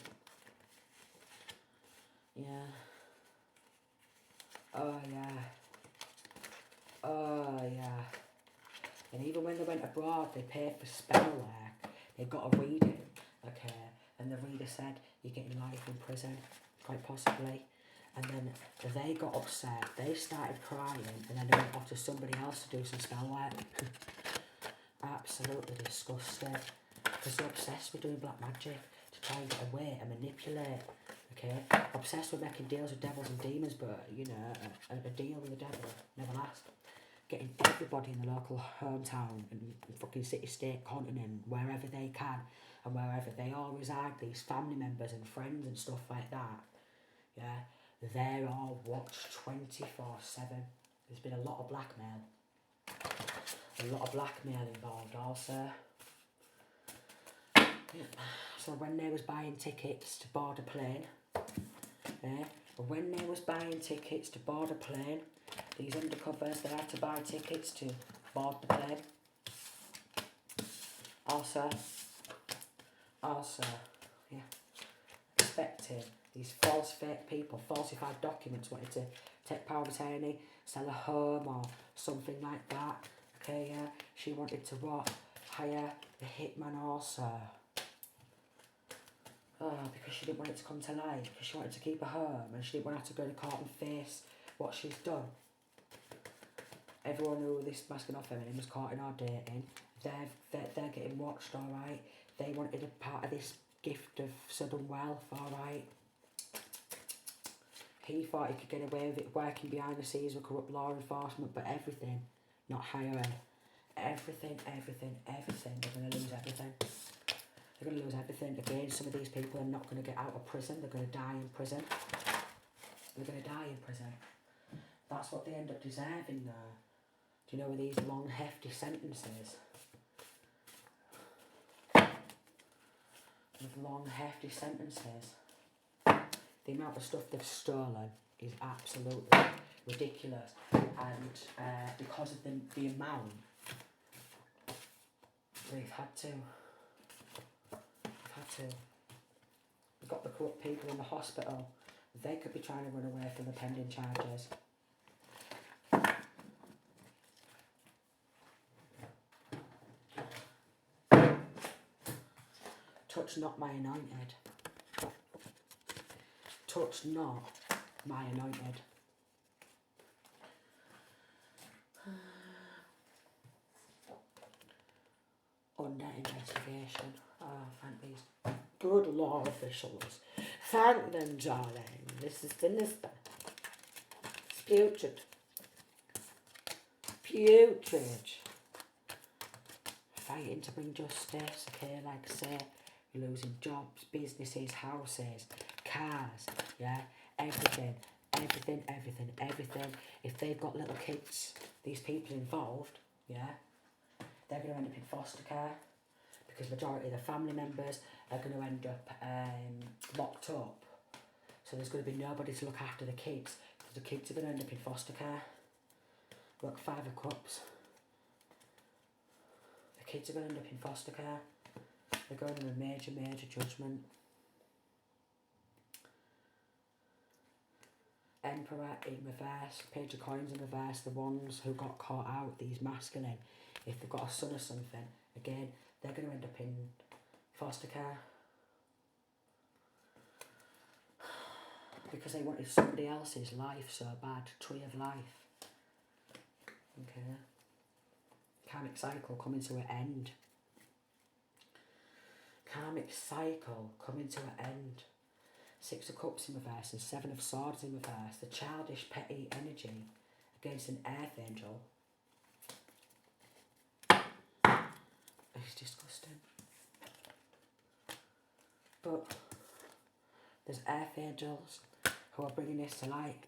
Yeah. Oh yeah. And even when they went abroad, they paid for spell work. They got a reading, okay? And the reader said, you're getting life in prison, quite possibly. And then they got upset, they started crying, and then they went off to somebody else to do some spell work. Absolutely disgusting. Because they're obsessed with doing black magic to try and get away and manipulate. Okay? Obsessed with making deals with devils and demons, but, you know, a deal with the devil never lasts. Getting everybody in the local hometown and fucking city, state, continent, wherever they can, and wherever they all reside, these family members and friends and stuff like that, yeah, they're all watched 24/7. There's been a lot of blackmail. A lot of blackmail involved also. Yeah. So when they was buying tickets to board a plane, these undercovers, they had to buy tickets to board the plane. Also, yeah, expecting these false fake people, falsified documents, wanted to take power of attorney, sell a home or something like that. Okay, yeah, she wanted to what? Hire the hitman also. Because she didn't want it to come to light, because she wanted to keep her home and she didn't want to have to go to court and face what she's done. Everyone knew this masculine or feminine was caught in our dating. They're getting watched, alright. They wanted a part of this gift of sudden wealth, alright. He thought he could get away with it working behind the scenes with corrupt law enforcement, but everything, not hiring. Everything, they're going to lose everything. They're going to lose everything. Again, some of these people are not going to get out of prison, they're going to die in prison. They're going to die in prison. That's what they end up deserving though. Do you know, with these long, hefty sentences? With long, hefty sentences. The amount of stuff they've stolen is absolutely ridiculous. And because of the amount, we've had to. We've got the corrupt people in the hospital. They could be trying to run away from the pending charges. Touch not my anointed. Touch not my anointed. Under investigation. Oh, thank these good law officials. Thank them, darling. This is sinister. It's putrid. Putrid. Fighting to bring justice, okay, like I say, you're losing jobs, businesses, houses, cars, yeah, everything. If they've got little kids, these people involved, yeah, they're going to end up in foster care because majority of the family members are going to end up locked up. So there's going to be nobody to look after the kids because the kids are going to end up in foster care. Look, 5 of Cups. The kids are going to end up in foster care. They're going on a major judgment. Emperor in reverse, Page of Coins in reverse, the ones who got caught out, these masculine, if they've got a son or something, again, they're going to end up in foster care. Because they wanted somebody else's life so bad, tree of life. Okay. Karmic cycle coming to an end. Karmic cycle coming to an end. 6 of Cups in reverse and 7 of Swords in reverse. The childish, petty energy against an earth angel. It's disgusting. But there's earth angels who are bringing this to light.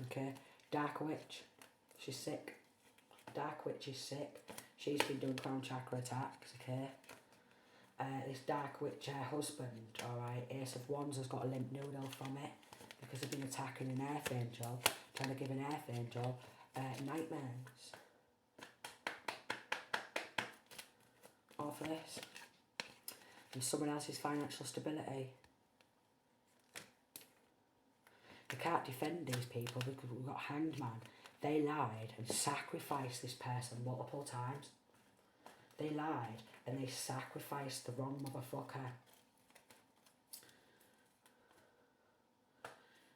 Okay, Dark Witch, she's sick. Dark Witch is sick. She's been doing crown chakra attacks. Okay. This Dark Witch, her husband, alright, Ace of Wands has got a limp noodle from it because they've been attacking an earth angel, trying to give an earth angel nightmares. All for this. And someone else's financial stability. You can't defend these people because we've got Hanged Man. They lied and sacrificed this person multiple times. They lied and they sacrificed the wrong motherfucker.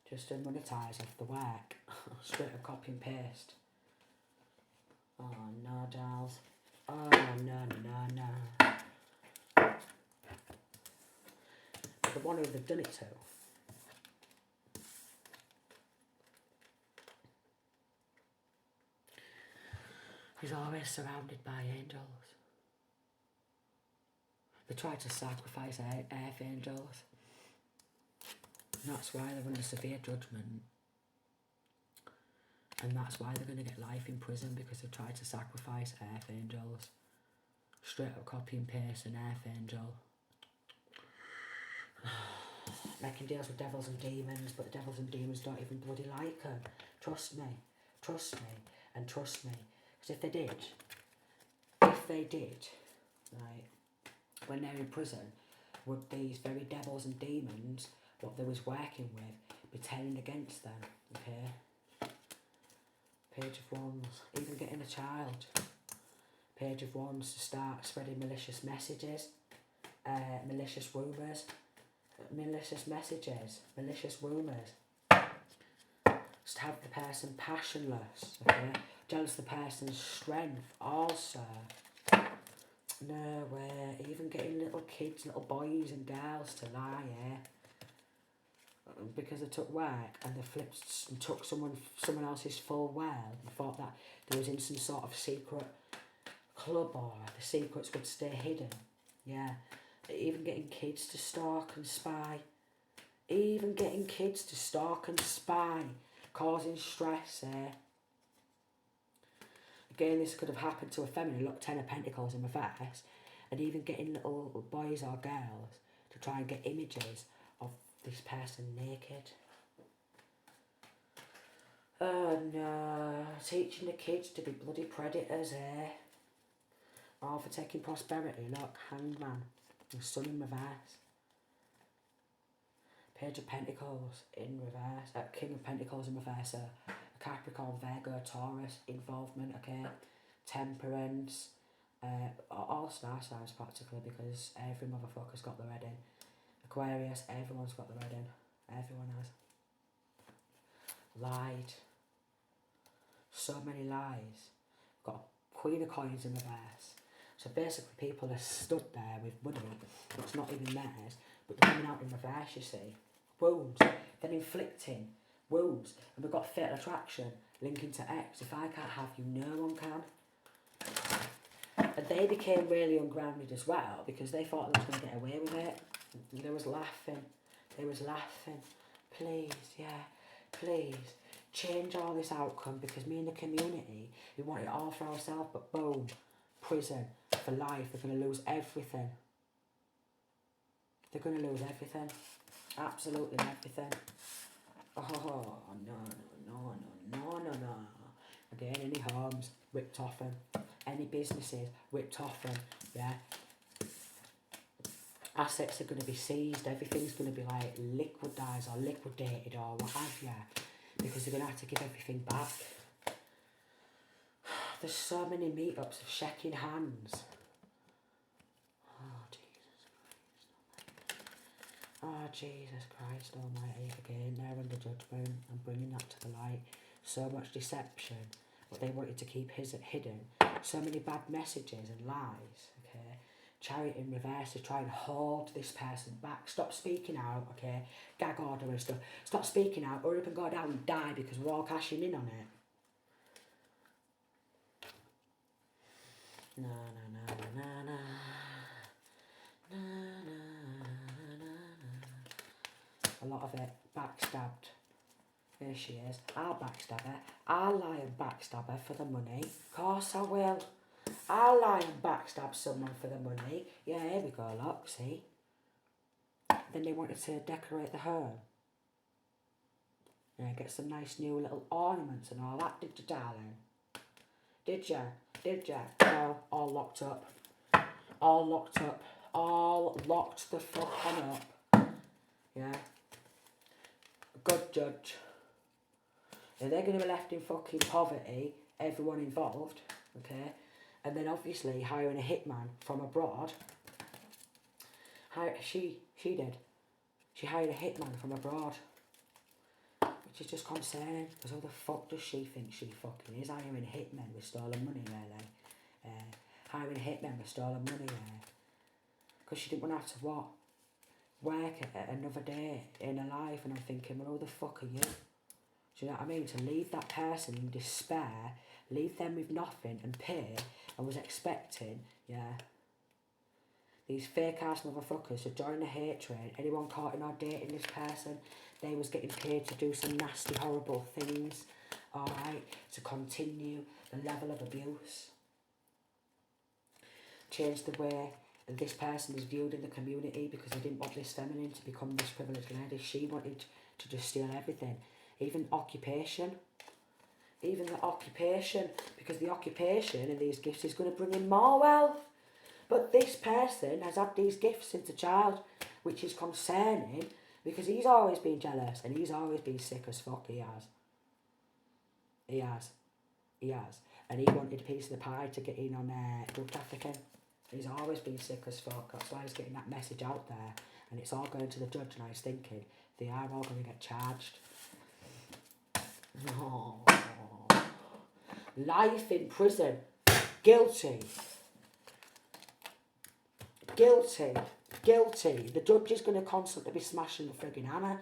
Just to monetize off the work. Straight up copy and paste. Oh no, dolls. Oh no. The one who they've done it to. He's always surrounded by angels. They tried to sacrifice earth angels. And that's why they're under severe judgment. And that's why they're going to get life in prison, because they've tried to sacrifice earth angels. Straight up copy and paste an earth angel. Making deals with devils and demons, but the devils and demons don't even bloody like them. Trust me, and trust me. Because if they did, right, when they're in prison, would these very devils and demons, what they was working with, be turning against them, okay? Page of Wands, even getting a child. Page of Wands to start spreading malicious messages, malicious rumours, malicious messages, malicious rumours. Just have the person passionless, okay? Jealous of the person's strength also. No way. Even getting little kids, little boys and girls to lie, yeah? because they took work and they flipped and took someone else's full well and thought that they was in some sort of secret club or the secrets would stay hidden. Yeah, even getting kids to stalk and spy. Even getting kids to stalk and spy, causing stress. Again, this could have happened to a feminine. Look, 10 of Pentacles in reverse, and even getting little boys or girls to try and get images of this person naked. Oh no, teaching the kids to be bloody predators, all for taking prosperity. Look, Hanged Man, the Sun in reverse. Page of Pentacles in reverse, King of Pentacles in reverse, a Capricorn, Virgo, Taurus, involvement, okay, Temperance, all star signs practically, because every motherfucker's got the red in. Aquarius, everyone's got the red in, everyone has. Lied, so many lies. Got a Queen of Coins in reverse. So basically people are stood there with money that's not even theirs, but they're coming out in reverse, you see. Wounds, then inflicting wounds. And we've got Fatal Attraction linking to X. If I can't have you, no one can. And they became really ungrounded as well because they thought they was going to get away with it. They was laughing. Please, yeah, please, change all this outcome because me and the community, we want it all for ourselves, but boom, prison for life. They're going to lose everything. They're going to lose everything. Absolutely everything. Oh, no. Again, any homes, ripped off them. Any businesses, ripped off them. Yeah. Assets are going to be seized. Everything's going to be like liquidised or liquidated or what have you. Because they're going to have to give everything back. There's so many meetups of shaking hands. Oh, Jesus Christ Almighty. Again, they're under judgment. I'm bringing that to the light. So much deception. What they wanted to keep hidden. So many bad messages and lies. Okay. Chariot in reverse to try and hold this person back. Stop speaking out. Okay. Gag order and stuff. Stop speaking out. Hurry up and go down and die because we're all cashing in on it. No. A lot of it backstabbed. Here she is. I'll backstab her. I'll lie and backstab her for the money. Of course I will. I'll lie and backstab someone for the money. Yeah, here we go, look, see? Then they wanted to decorate the home. Yeah, get some nice new little ornaments and all that, did you, darling? Did ya? No, all locked up. All locked the fuck on up. Yeah. Good judge. If they're going to be left in fucking poverty, everyone involved, okay? And then obviously hiring a hitman from abroad. She did. She hired a hitman from abroad. Which is just concerning, because who the fuck does she think she fucking is? Hiring hitmen with stolen money, really. Hiring a hitman with stolen money, because she didn't want to have to what? Work another day in her life, and I'm thinking, well, who the fuck are you? Do you know what I mean? To leave that person in despair, leave them with nothing and pay, and was expecting, yeah, these fake ass motherfuckers to join the hate train. Anyone caught in or dating this person, they was getting paid to do some nasty, horrible things, alright, to continue the level of abuse. Change the way this person is viewed in the community because they didn't want this feminine to become this privileged lady. She wanted to just steal everything. Even occupation. Even the occupation. Because the occupation and these gifts is going to bring in more wealth. But this person has had these gifts since a child, which is concerning because he's always been jealous and he's always been sick as fuck. He has. And he wanted a piece of the pie to get in on drug trafficking. He's always been sick as fuck. That's why he's getting that message out there. And it's all going to the judge, and I was thinking, they are all going to get charged. No. Life in prison. Guilty. guilty. The judge is going to constantly be smashing the frigging hammer.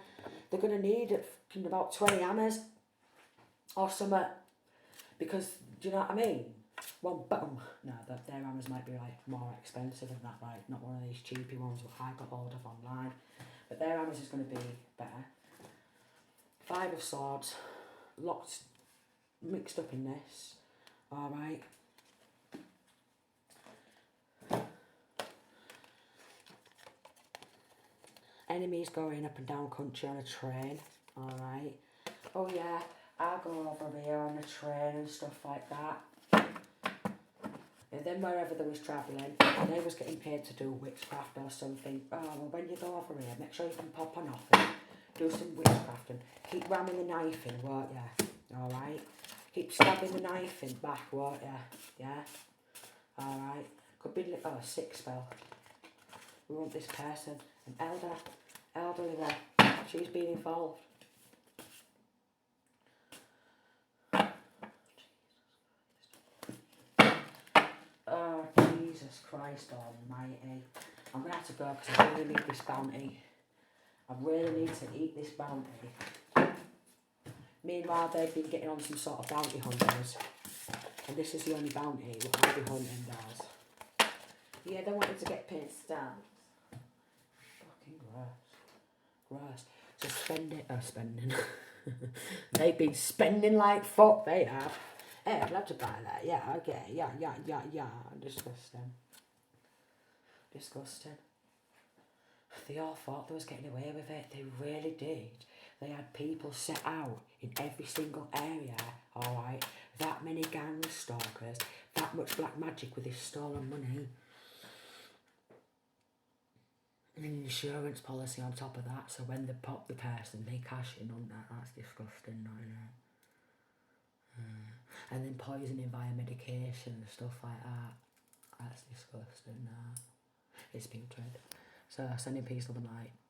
They're going to need about 20 hammers or something. Because, do you know what I mean? Well, boom. No, their hammers might be like more expensive than that, right? Not one of these cheapy ones that I got hold of online. But their hammers is going to be better. 5 of swords. Lots mixed up in this. Alright. Enemies going up and down country on a train. Alright. Oh yeah, I'll go over here on the train and stuff like that. And then wherever they was travelling, they was getting paid to do witchcraft or something. Oh, well, when you go over here, make sure you can pop on off and do some witchcraft and keep ramming the knife in, won't ya? Alright? Keep stabbing the knife in back, won't ya? Yeah? Alright? Could be, oh, a sick spell. We want this person, an elderly one. She's been involved. Oh, Jesus Christ almighty. I'm going to have to go because I really need this bounty. I really need to eat this bounty. Meanwhile, they've been getting on some sort of bounty hunters. And this is the only bounty what I'll be hunting does. Yeah, they wanted to get paid stamps. Fucking gross. So spending. They've been spending like fuck, they have. Hey, I'd love to buy that. Yeah, okay. Yeah. Disgusting. They all thought they was getting away with it. They really did. They had people set out in every single area, alright? That many gang stalkers, that much black magic with this stolen money. And an insurance policy on top of that, so when they pop the person, they cash in on that. That's disgusting, I know. And then poisoning via medication and stuff like that. That's disgusting, no. It's putrid. So, sending peace, love and light.